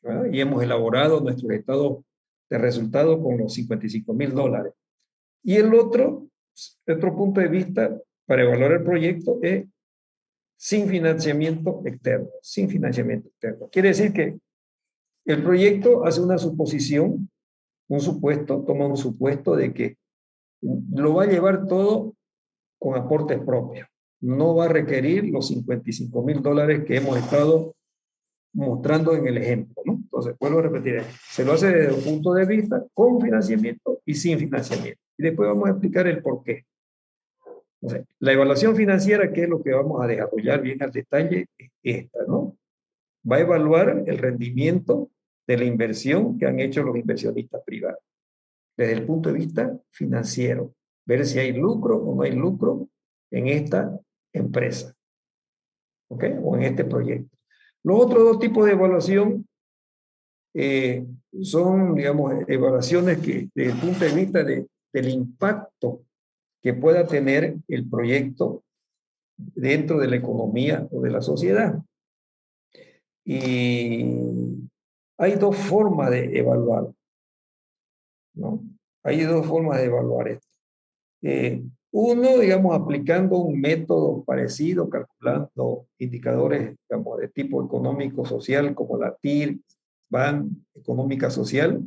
¿verdad? Y hemos elaborado nuestro estado de resultado con los $55,000. Y el otro punto de vista para evaluar el proyecto es sin financiamiento externo, sin financiamiento externo. Quiere decir que el proyecto hace una suposición, un supuesto, toma un supuesto de que lo va a llevar todo con aportes propios. No va a requerir los $55,000 que hemos estado mostrando en el ejemplo, ¿no? Entonces, vuelvo a repetir, se lo hace desde un punto de vista con financiamiento y sin financiamiento. Y después vamos a explicar el por qué. Entonces, la evaluación financiera, que es lo que vamos a desarrollar bien al detalle, es esta, ¿no? Va a evaluar el rendimiento de la inversión que han hecho los inversionistas privados, desde el punto de vista financiero, ver si hay lucro o no hay lucro en esta empresa, ¿ok? O en este proyecto. Los otros 2 tipos de evaluación son, digamos, evaluaciones que desde el punto de vista del impacto que pueda tener el proyecto dentro de la economía o de la sociedad. Y hay 2 formas de evaluar, ¿no? Hay 2 formas de evaluar esto. Uno, digamos, aplicando un método parecido, calculando indicadores, digamos, de tipo económico-social, como la TIR, BAN, económica social.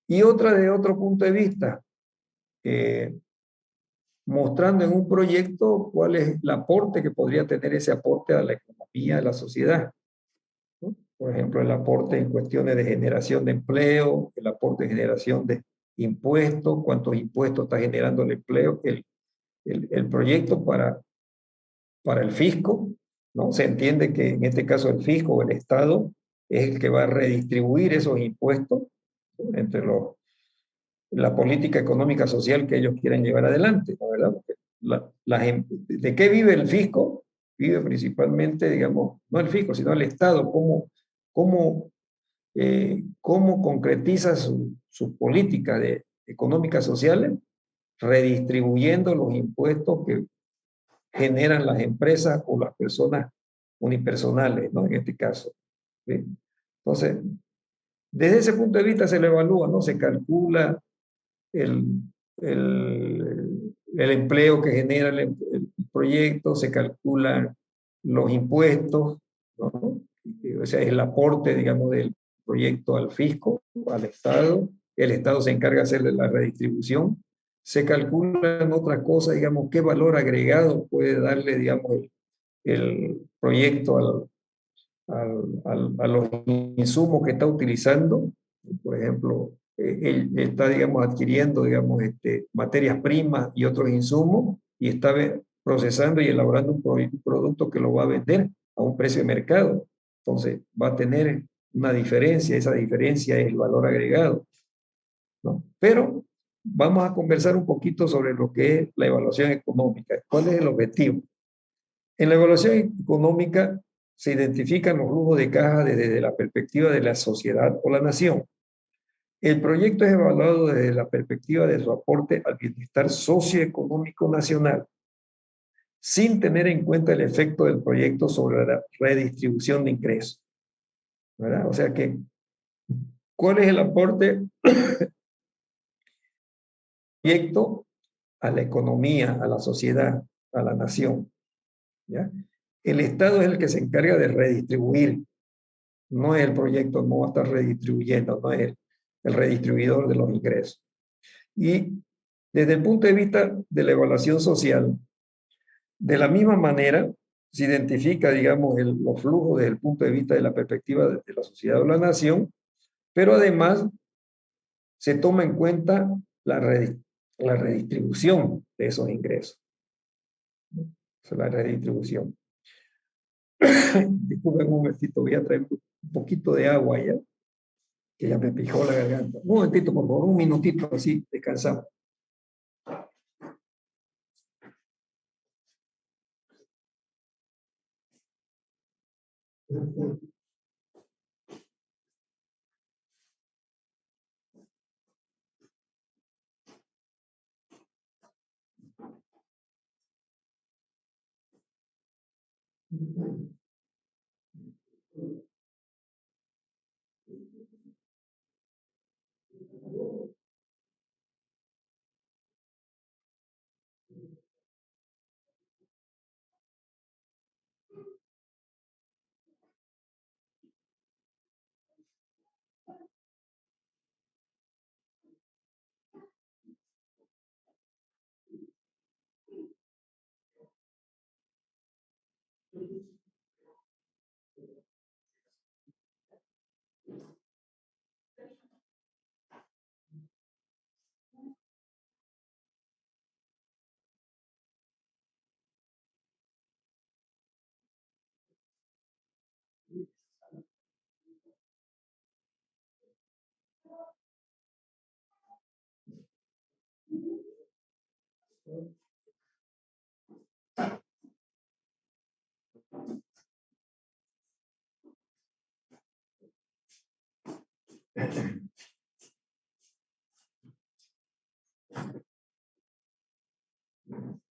Y otra de otro punto de vista, mostrando en un proyecto cuál es el aporte que podría tener ese aporte a la economía, a la sociedad, ¿no? Por ejemplo, el aporte en cuestiones de generación de empleo, el aporte en generación de impuestos, cuántos impuestos está generando el empleo, el proyecto para el fisco, ¿no? Se entiende que en este caso el fisco o el Estado es el que va a redistribuir esos impuestos, ¿no? Entre la política económica social que ellos quieren llevar adelante, ¿no? ¿Verdad? ¿De qué vive el fisco? Vive principalmente, digamos, no el fisco, sino el Estado, cómo concretiza sus políticas económicas sociales, redistribuyendo los impuestos que generan las empresas o las personas unipersonales, ¿no? En este caso, ¿sí? Entonces, desde ese punto de vista se le evalúa, ¿no? Se calcula el, el empleo que genera el proyecto, se calculan los impuestos, ¿no? O sea, el aporte, digamos, del proyecto al fisco, al Estado. El Estado se encarga de hacerle la redistribución. Se calculan otras cosas, digamos, qué valor agregado puede darle, digamos, el proyecto a los insumos que está utilizando. Por ejemplo, él está, digamos, adquiriendo, digamos, materias primas y otros insumos y está procesando y elaborando un producto que lo va a vender a un precio de mercado. Entonces, va a tener una diferencia, esa diferencia es el valor agregado, ¿no? Pero vamos a conversar un poquito sobre lo que es la evaluación económica. ¿Cuál es el objetivo? En la evaluación económica se identifican los flujos de caja desde la perspectiva de la sociedad o la nación. El proyecto es evaluado desde la perspectiva de su aporte al bienestar socioeconómico nacional, sin tener en cuenta el efecto del proyecto sobre la redistribución de ingresos, ¿verdad? O sea que, ¿cuál es el aporte del proyecto a la economía, a la sociedad, a la nación? ¿Ya? El Estado es el que se encarga de redistribuir. No es el proyecto, no va a estar redistribuyendo, no es el redistribuidor de los ingresos. Y desde el punto de vista de la evaluación social, de la misma manera se identifica, digamos, los flujos desde el punto de vista de la perspectiva de la sociedad o la nación, pero además se toma en cuenta la redistribución de esos ingresos. O sea, la redistribución. Disculpen un momentito, voy a traer un poquito de agua ya, que ya me picó la garganta. Un momentito, por favor, un minutito así, descansamos.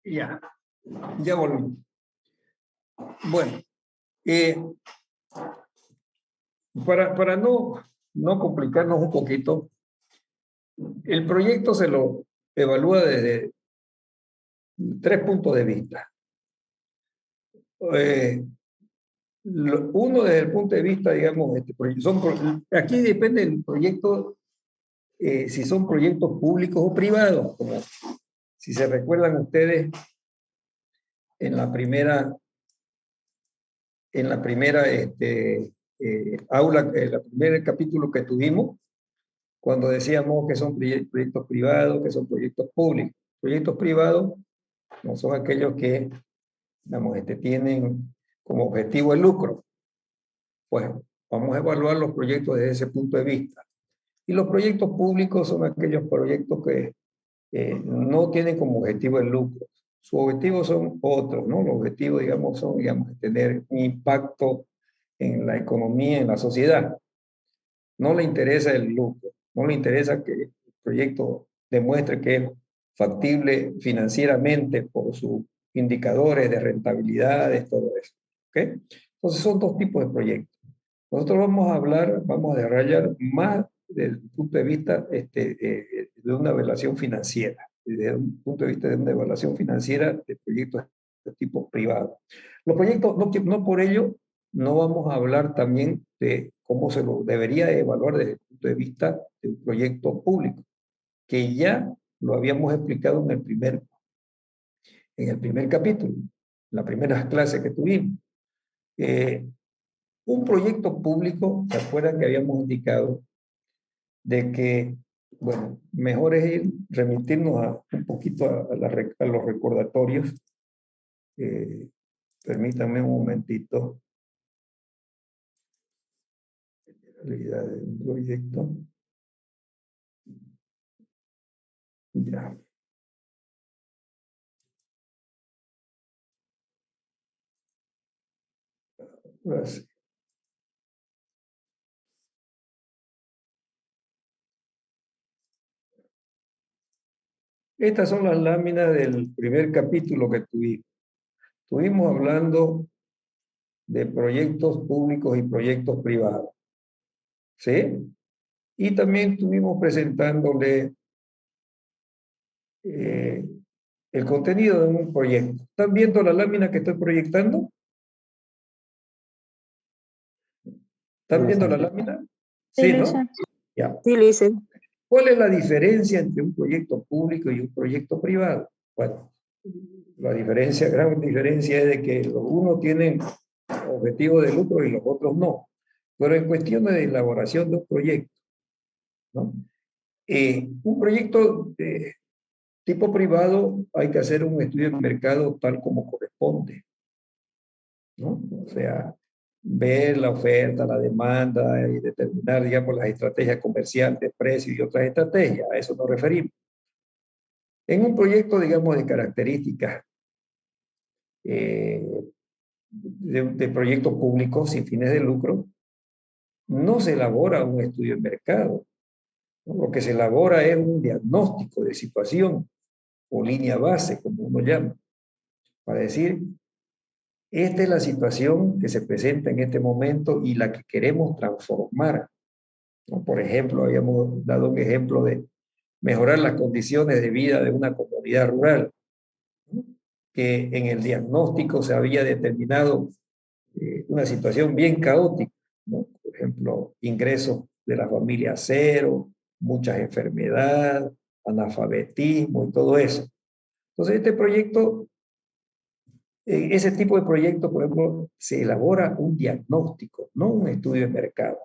Ya, ya volví. Bueno, para no complicarnos un poquito, el proyecto se lo evalúa desde 3 puntos de vista. Uno desde el punto de vista, digamos, aquí depende del proyecto, si son proyectos públicos o privados, como si se recuerdan ustedes en la primera aula, en el primer capítulo que tuvimos, cuando decíamos que son proyectos privados, que son proyectos públicos. Proyectos privados no son aquellos que, digamos, tienen como objetivo el lucro. Pues vamos a evaluar los proyectos desde ese punto de vista. Y los proyectos públicos son aquellos proyectos que no tienen como objetivo el lucro. Sus objetivos son otros, ¿no? Los objetivos, digamos, son, digamos, tener un impacto en la economía, en la sociedad. No le interesa el lucro, no le interesa que el proyecto demuestre que es factible financieramente por sus indicadores de rentabilidades, todo eso. ¿Okay? Entonces son 2 tipos de proyectos. Nosotros vamos a desarrollar más desde el punto de vista de una evaluación financiera, desde un punto de vista de una evaluación financiera de proyectos de tipo privado. Los proyectos, no por ello, no vamos a hablar también de cómo se lo debería evaluar desde el punto de vista de un proyecto público, que ya lo habíamos explicado en el primer capítulo, la primera clase que tuvimos. Un proyecto público, ¿se acuerdan que habíamos indicado de que, bueno, mejor es remitirnos un poquito a los recordatorios? Permítanme un momentito. Realidad de un proyecto. Ya. Ahora sí. Estas son las láminas del primer capítulo que tuvimos. Estuvimos hablando de proyectos públicos y proyectos privados. ¿Sí? Y también estuvimos presentándole el contenido de un proyecto. ¿Están viendo la lámina que estoy proyectando? ¿Están viendo la lámina? Sí, ¿no? Ya. Sí, lo hice. ¿Cuál es la diferencia entre un proyecto público y un proyecto privado? Bueno, la gran diferencia es de que los unos tienen objetivos de lucro y los otros no. Pero en cuestiones de elaboración de un proyecto, ¿no? Un proyecto de tipo privado hay que hacer un estudio de mercado tal como corresponde, ¿no? O sea, ver la oferta, la demanda y determinar, digamos, las estrategias comerciales de precio y otras estrategias. A eso nos referimos. En un proyecto, digamos, de características de proyecto público sin fines de lucro, no se elabora un estudio de mercado, ¿no? Lo que se elabora es un diagnóstico de situación o línea base, como uno llama, para decir, esta es la situación que se presenta en este momento y la que queremos transformar, ¿no? Por ejemplo, habíamos dado un ejemplo de mejorar las condiciones de vida de una comunidad rural, ¿no? Que en el diagnóstico se había determinado una situación bien caótica, ¿no? Por ejemplo, ingresos de la familia cero, muchas enfermedades, analfabetismo y todo eso. Entonces, este proyecto, ese tipo de proyectos, por ejemplo, se elabora un diagnóstico, no un estudio de mercado.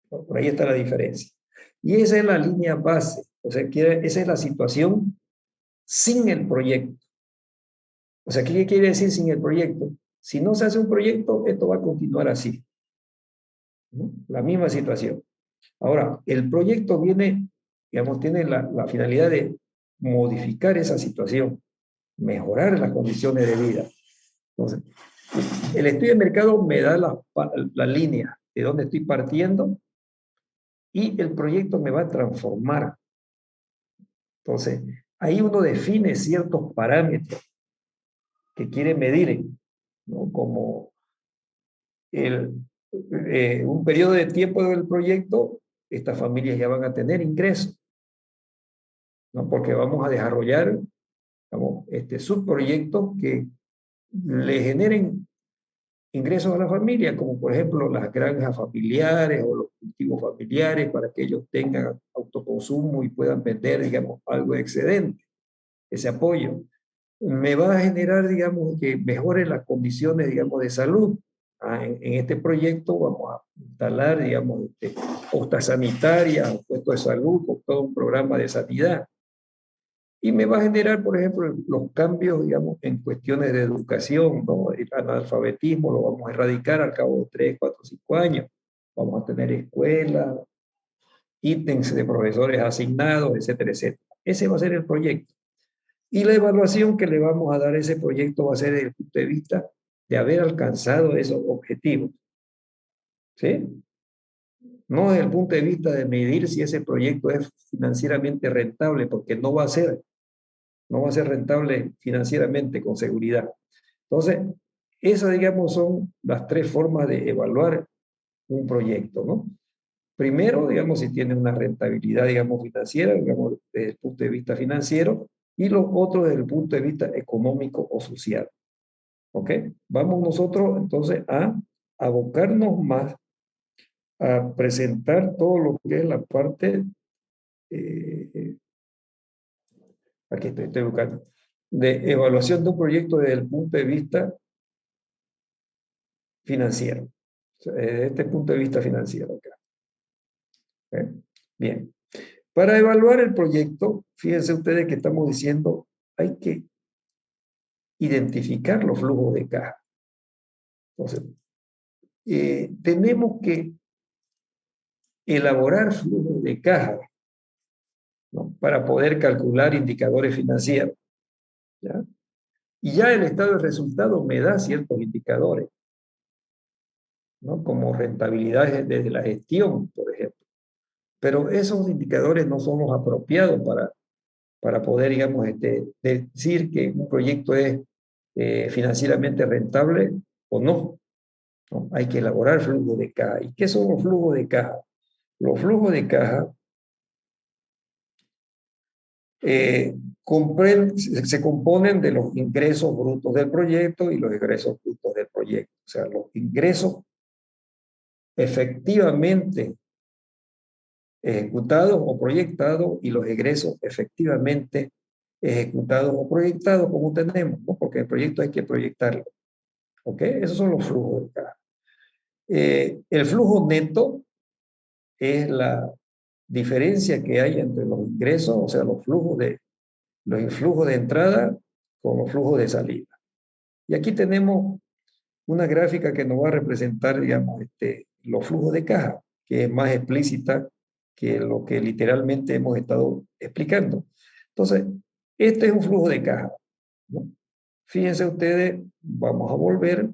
Por ahí está la diferencia. Y esa es la línea base, o sea, esa es la situación sin el proyecto. O sea, ¿qué quiere decir sin el proyecto? Si no se hace un proyecto, esto va a continuar así, ¿no? La misma situación. Ahora, el proyecto viene, digamos, tiene la finalidad de modificar esa situación, mejorar las condiciones de vida. Entonces, el estudio de mercado me da la línea de dónde estoy partiendo y el proyecto me va a transformar. Entonces, ahí uno define ciertos parámetros que quiere medir, ¿no? Como un periodo de tiempo del proyecto, estas familias ya van a tener ingresos, ¿no? Porque vamos a desarrollar, digamos, subproyectos que le generen ingresos a la familia, como por ejemplo las granjas familiares o los cultivos familiares, para que ellos tengan autoconsumo y puedan vender, digamos, algo de excedente, ese apoyo. Me va a generar, digamos, que mejore las condiciones, digamos, de salud. En este proyecto vamos a instalar, digamos, postas sanitarias, puestos de salud, con todo un programa de sanidad. Y me va a generar, por ejemplo, los cambios, digamos, en cuestiones de educación, ¿no? El analfabetismo lo vamos a erradicar al cabo de 3, 4, 5 años. Vamos a tener escuelas, ítems de profesores asignados, etcétera, etcétera. Ese va a ser el proyecto. Y la evaluación que le vamos a dar a ese proyecto va a ser desde el punto de vista de haber alcanzado esos objetivos. ¿Sí? No desde el punto de vista de medir si ese proyecto es financieramente rentable, porque no va a ser rentable financieramente con seguridad. Entonces, esas, digamos, son las tres formas de evaluar un proyecto, ¿no? Primero, digamos, si tiene una rentabilidad, digamos, financiera, digamos, desde el punto de vista financiero, y lo otro desde el punto de vista económico o social. ¿Ok? Vamos nosotros entonces a abocarnos más a presentar todo lo que es la parte, eh, aquí estoy buscando, de evaluación de un proyecto desde el punto de vista financiero. O sea, desde este punto de vista financiero acá. ¿Ok? Bien. Para evaluar el proyecto, fíjense ustedes que estamos diciendo, hay que identificar los flujos de caja. Entonces, tenemos que elaborar flujos de caja, ¿no? Para poder calcular indicadores financieros. ¿Ya? Y ya el estado de resultado me da ciertos indicadores, ¿no? Como rentabilidad desde la gestión, por ejemplo. Pero esos indicadores no son los apropiados para poder, digamos, decir que un proyecto es financieramente rentable o no, ¿no? Hay que elaborar flujos de caja. ¿Y qué son los flujos de caja? Los flujos de caja se componen de los ingresos brutos del proyecto y los egresos brutos del proyecto. O sea, los ingresos efectivamente ejecutados o proyectados y los egresos efectivamente ejecutados o proyectados como tenemos, ¿no? Porque el proyecto hay que proyectarlo. ¿Ok? Esos son los flujos de caja. El flujo neto es la diferencia que hay entre los ingresos, o sea, los influjos de entrada con los flujos de salida. Y aquí tenemos una gráfica que nos va a representar, digamos, los flujos de caja, que es más explícita que lo que literalmente hemos estado explicando. Entonces, este es un flujo de caja, ¿no? Fíjense ustedes, vamos a volver,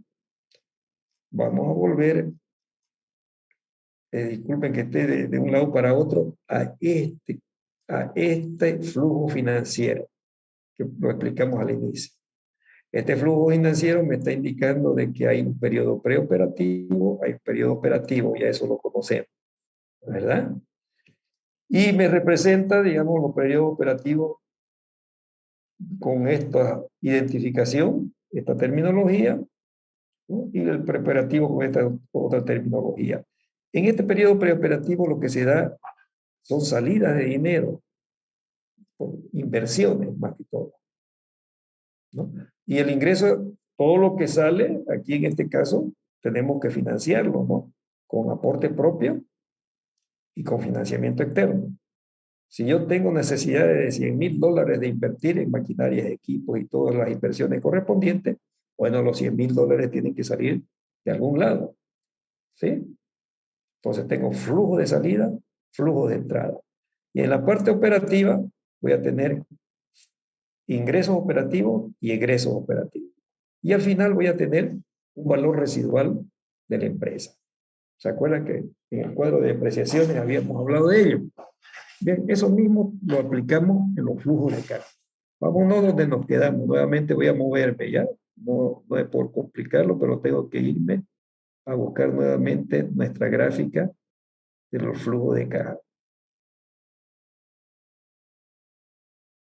disculpen que esté de un lado para otro, a este flujo financiero, que lo explicamos al inicio. Este flujo financiero me está indicando de que hay un periodo preoperativo, hay un periodo operativo, ya eso lo conocemos, ¿verdad? Y me representa, digamos, los periodos operativos con esta identificación, esta terminología, ¿no? Y el preoperativo con esta otra terminología. En este periodo preoperativo lo que se da son salidas de dinero, inversiones más que todo, ¿no? Y el ingreso, todo lo que sale, aquí en este caso, tenemos que financiarlo, ¿no? Con aporte propio y con financiamiento externo. Si yo tengo necesidad de $100,000 de invertir en maquinarias, equipos y todas las inversiones correspondientes, bueno, los $100,000 tienen que salir de algún lado, ¿sí? Entonces tengo flujo de salida, flujo de entrada. Y en la parte operativa voy a tener ingresos operativos y egresos operativos. Y al final voy a tener un valor residual de la empresa. ¿Se acuerdan que en el cuadro de depreciaciones habíamos hablado de ello? Bien, eso mismo lo aplicamos en los flujos de caja. Vámonos donde nos quedamos. Nuevamente voy a moverme, ¿ya? No es por complicarlo, pero tengo que irme a buscar nuevamente nuestra gráfica de los flujos de caja.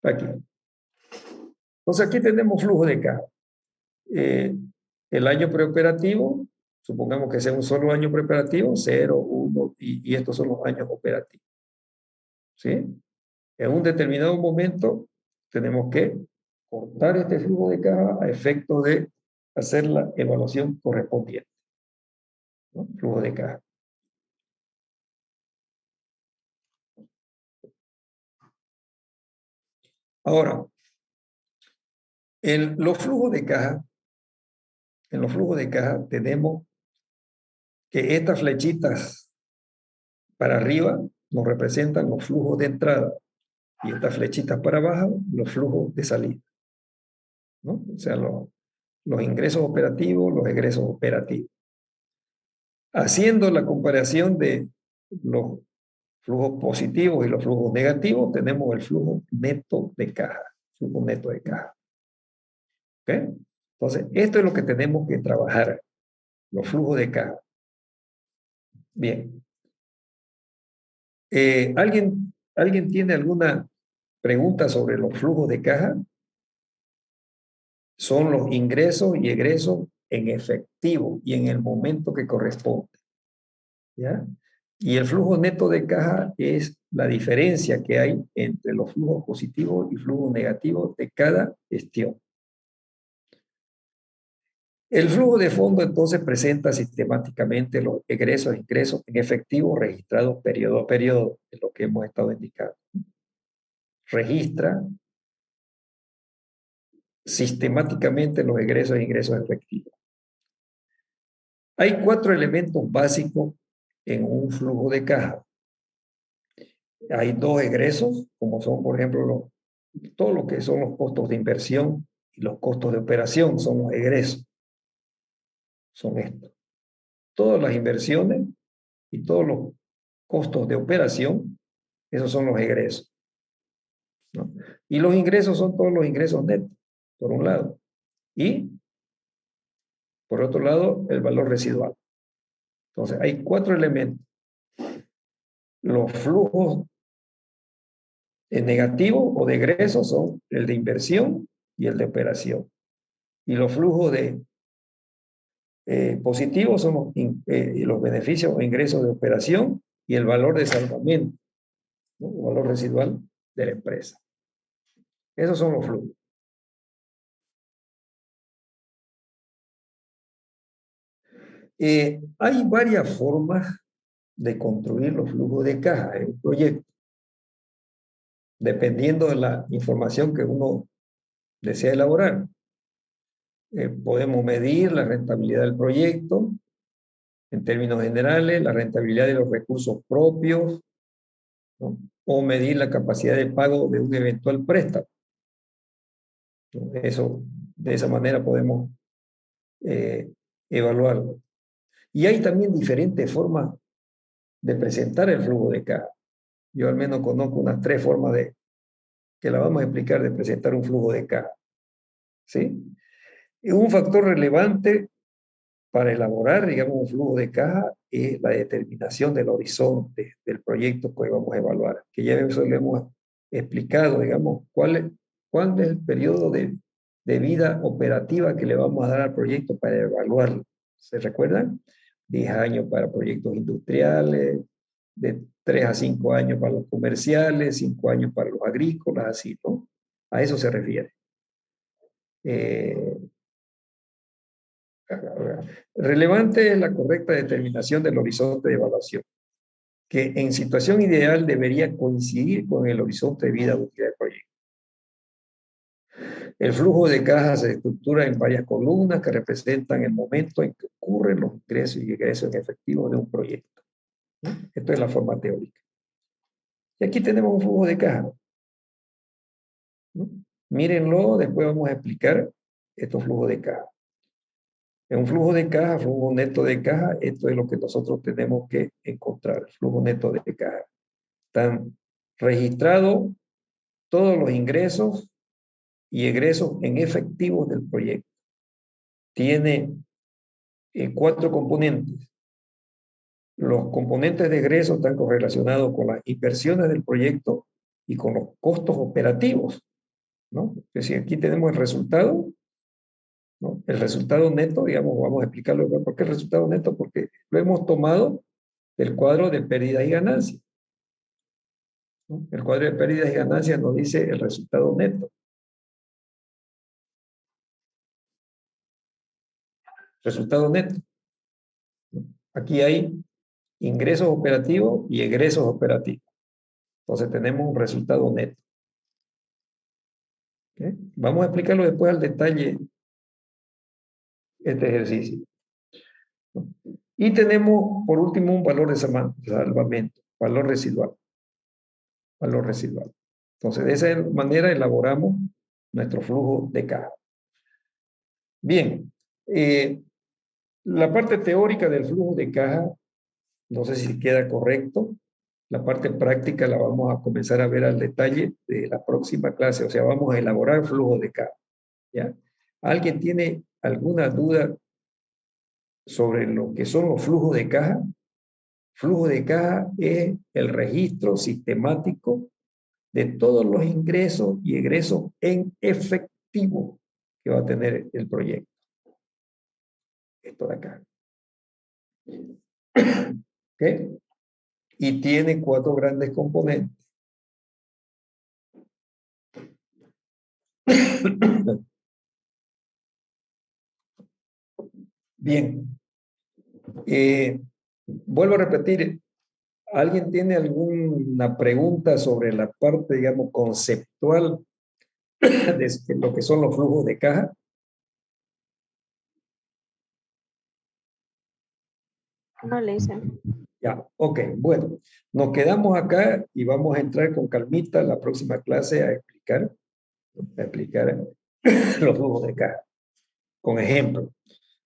Aquí. Entonces aquí tenemos flujo de caja. El año preoperativo, supongamos que sea un solo año preoperativo, 0, 1, y estos son los años operativos. ¿Sí? En un determinado momento tenemos que cortar este flujo de caja a efecto de hacer la evaluación correspondiente, ¿no? Flujo de caja. Ahora, en los flujos de caja, tenemos que estas flechitas para arriba nos representan los flujos de entrada y estas flechitas para abajo los flujos de salida, ¿no? O sea, los ingresos operativos, los egresos operativos. Haciendo la comparación de los flujos positivos y los flujos negativos, tenemos el flujo neto de caja. Flujo neto de caja. ¿Ok? Entonces, esto es lo que tenemos que trabajar, los flujos de caja. Bien. ¿Alguien tiene alguna pregunta sobre los flujos de caja? Son los ingresos y egresos en efectivo y en el momento que corresponde, ¿ya? Y el flujo neto de caja es la diferencia que hay entre los flujos positivos y flujos negativos de cada gestión. El flujo de fondo entonces presenta sistemáticamente los egresos e ingresos en efectivo registrados periodo a periodo, es lo que hemos estado indicando. Registra sistemáticamente los egresos e ingresos efectivos. Hay 4 elementos básicos en un flujo de caja. Hay 2 egresos, como son, por ejemplo, todo lo que son los costos de inversión y los costos de operación son los egresos. Son estos. Todas las inversiones y todos los costos de operación, esos son los egresos, ¿no? Y los ingresos son todos los ingresos netos, por un lado. Y, por otro lado, el valor residual. Entonces, hay 4 elementos. Los flujos negativos o de egresos son el de inversión y el de operación. Y los flujos de positivos son los beneficios o ingresos de operación y el valor de salvamento, ¿no? El valor residual de la empresa. Esos son los flujos. Hay varias formas de construir los flujos de caja en un proyecto, dependiendo de la información que uno desea elaborar. Podemos medir la rentabilidad del proyecto, en términos generales, la rentabilidad de los recursos propios, ¿no? O medir la capacidad de pago de un eventual préstamo. Eso, de esa manera podemos evaluarlo. Y hay también diferentes formas de presentar el flujo de caja. Yo al menos conozco unas 3 formas que la vamos a explicar de presentar un flujo de caja. ¿Sí? Y un factor relevante para elaborar, digamos, un flujo de caja es la determinación del horizonte del proyecto que vamos a evaluar, que ya eso lo hemos explicado, digamos, cuál es el periodo de vida operativa que le vamos a dar al proyecto para evaluarlo. ¿Se recuerdan? 10 años para proyectos industriales, de 3 a 5 años para los comerciales, 5 años para los agrícolas, así, ¿no? A eso se refiere. Relevante es la correcta determinación del horizonte de evaluación, que en situación ideal debería coincidir con el horizonte de vida útil del proyecto. El flujo de caja se estructura en varias columnas que representan el momento en que ocurren los ingresos y egresos en efectivo de un proyecto. Esto es la forma teórica. Y aquí tenemos un flujo de caja, ¿no? Mírenlo, después vamos a explicar estos flujos de caja. En un flujo de caja, flujo neto de caja, esto es lo que nosotros tenemos que encontrar, el flujo neto de caja. Están registrados todos los ingresos y egresos en efectivo del proyecto. Tiene 4 componentes. Los componentes de egresos están correlacionados con las inversiones del proyecto y con los costos operativos, ¿no? Es decir, aquí tenemos el resultado, ¿no? El resultado neto, digamos, vamos a explicarlo. ¿Por qué el resultado neto? Porque lo hemos tomado del cuadro de pérdidas y ganancias, ¿no? El cuadro de pérdidas y ganancias nos dice el resultado neto. Resultado neto. Aquí hay ingresos operativos y egresos operativos. Entonces tenemos un resultado neto. ¿Okay? Vamos a explicarlo después al detalle este ejercicio. Y tenemos, por último, un valor de salvamento, valor residual. Valor residual. Entonces, de esa manera elaboramos nuestro flujo de caja. Bien, la parte teórica del flujo de caja, no sé si queda correcto. La parte práctica la vamos a comenzar a ver al detalle de la próxima clase. O sea, vamos a elaborar flujo de caja, ¿ya? ¿Alguien tiene alguna duda sobre lo que son los flujos de caja? Flujo de caja es el registro sistemático de todos los ingresos y egresos en efectivo que va a tener el proyecto. Esto de acá. ¿Ok? Y tiene 4 grandes componentes. Bien. Vuelvo a repetir, ¿alguien tiene alguna pregunta sobre la parte, digamos, conceptual de lo que son los flujos de caja? No le hice. Ya, ok, bueno, nos quedamos acá y vamos a entrar con calmita la próxima clase a explicar los flujos de caja, con ejemplos.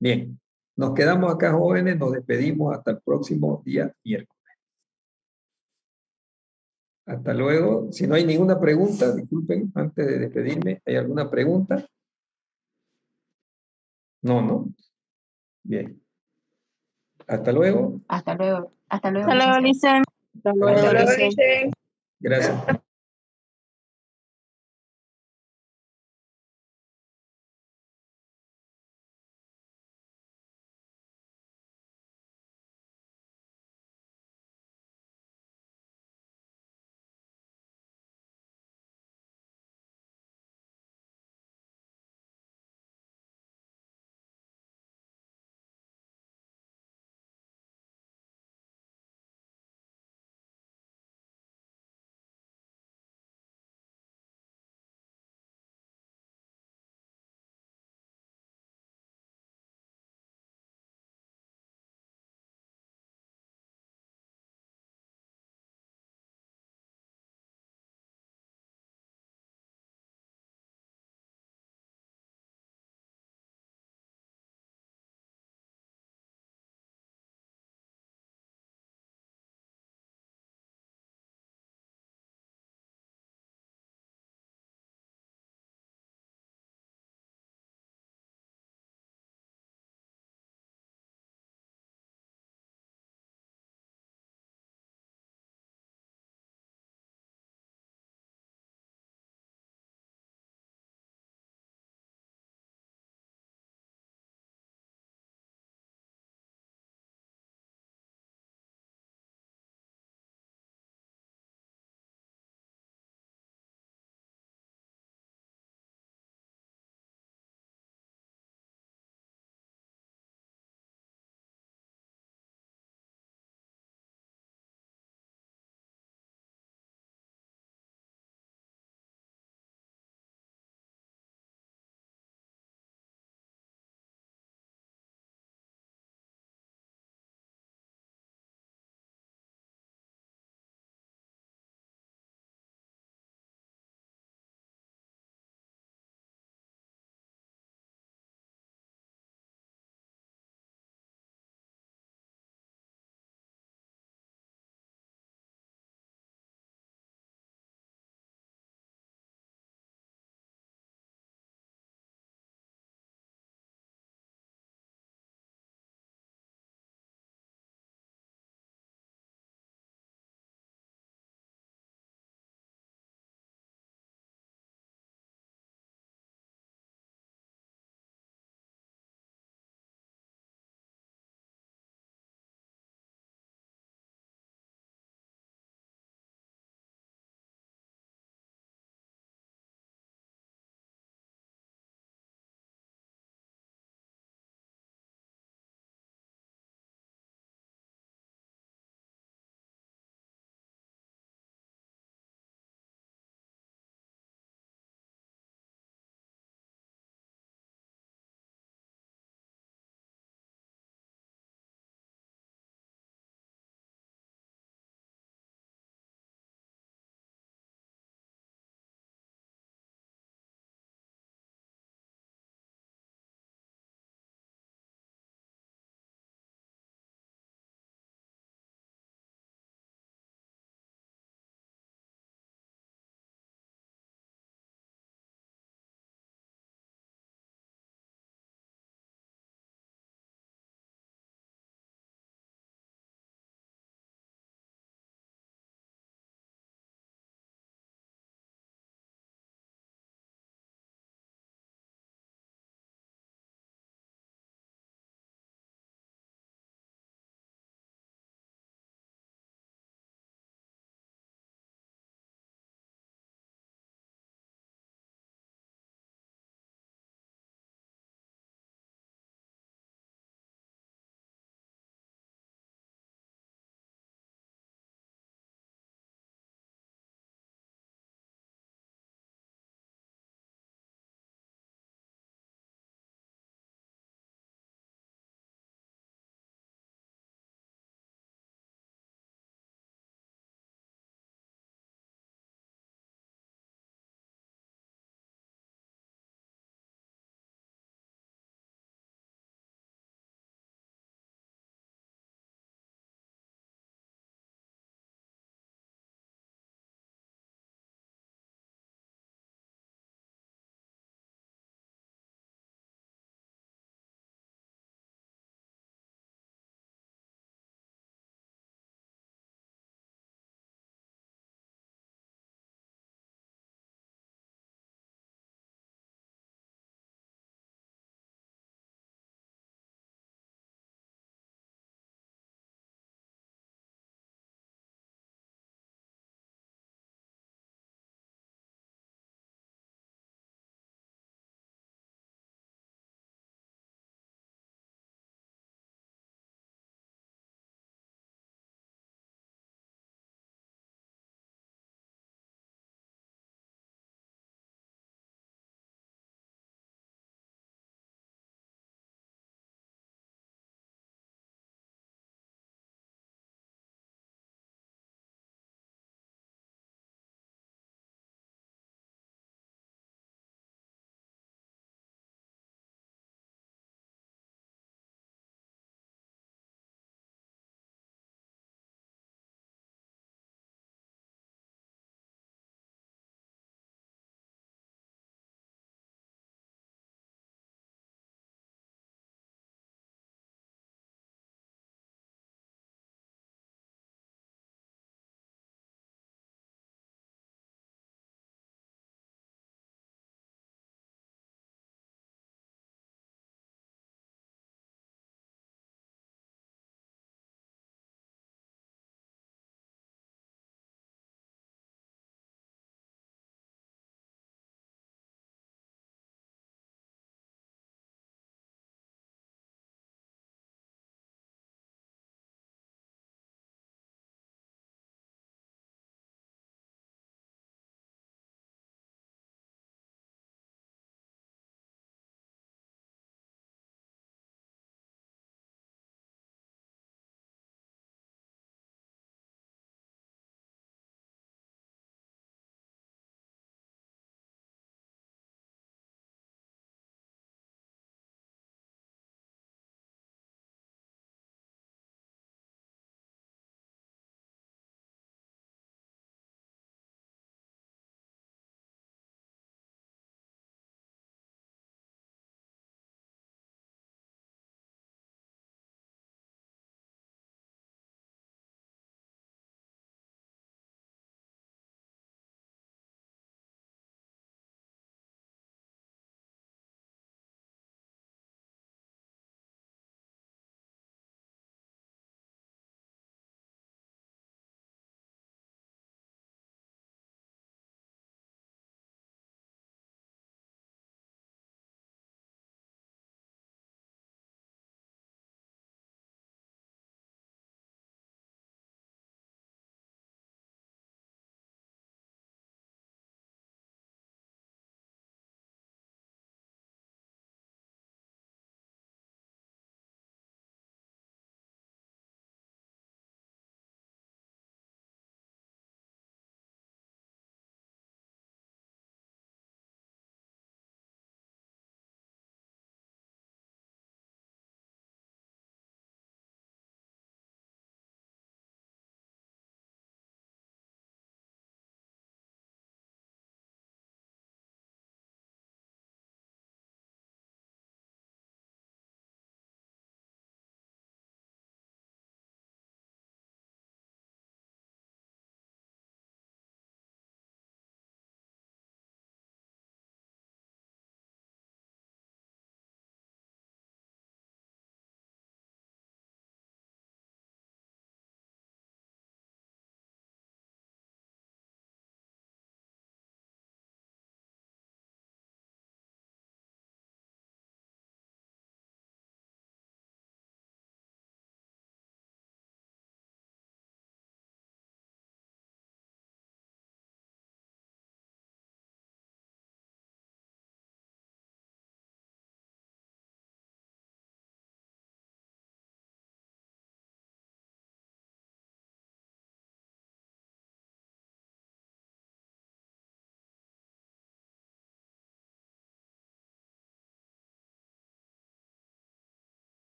Bien, nos quedamos acá, jóvenes, nos despedimos hasta el próximo día miércoles. Hasta luego. Si no hay ninguna pregunta, disculpen, antes de despedirme, ¿hay alguna pregunta? No, ¿no? Bien. Hasta luego. Hasta luego. Hasta luego. Hasta luego, Licen. Hasta luego, Licen. Gracias.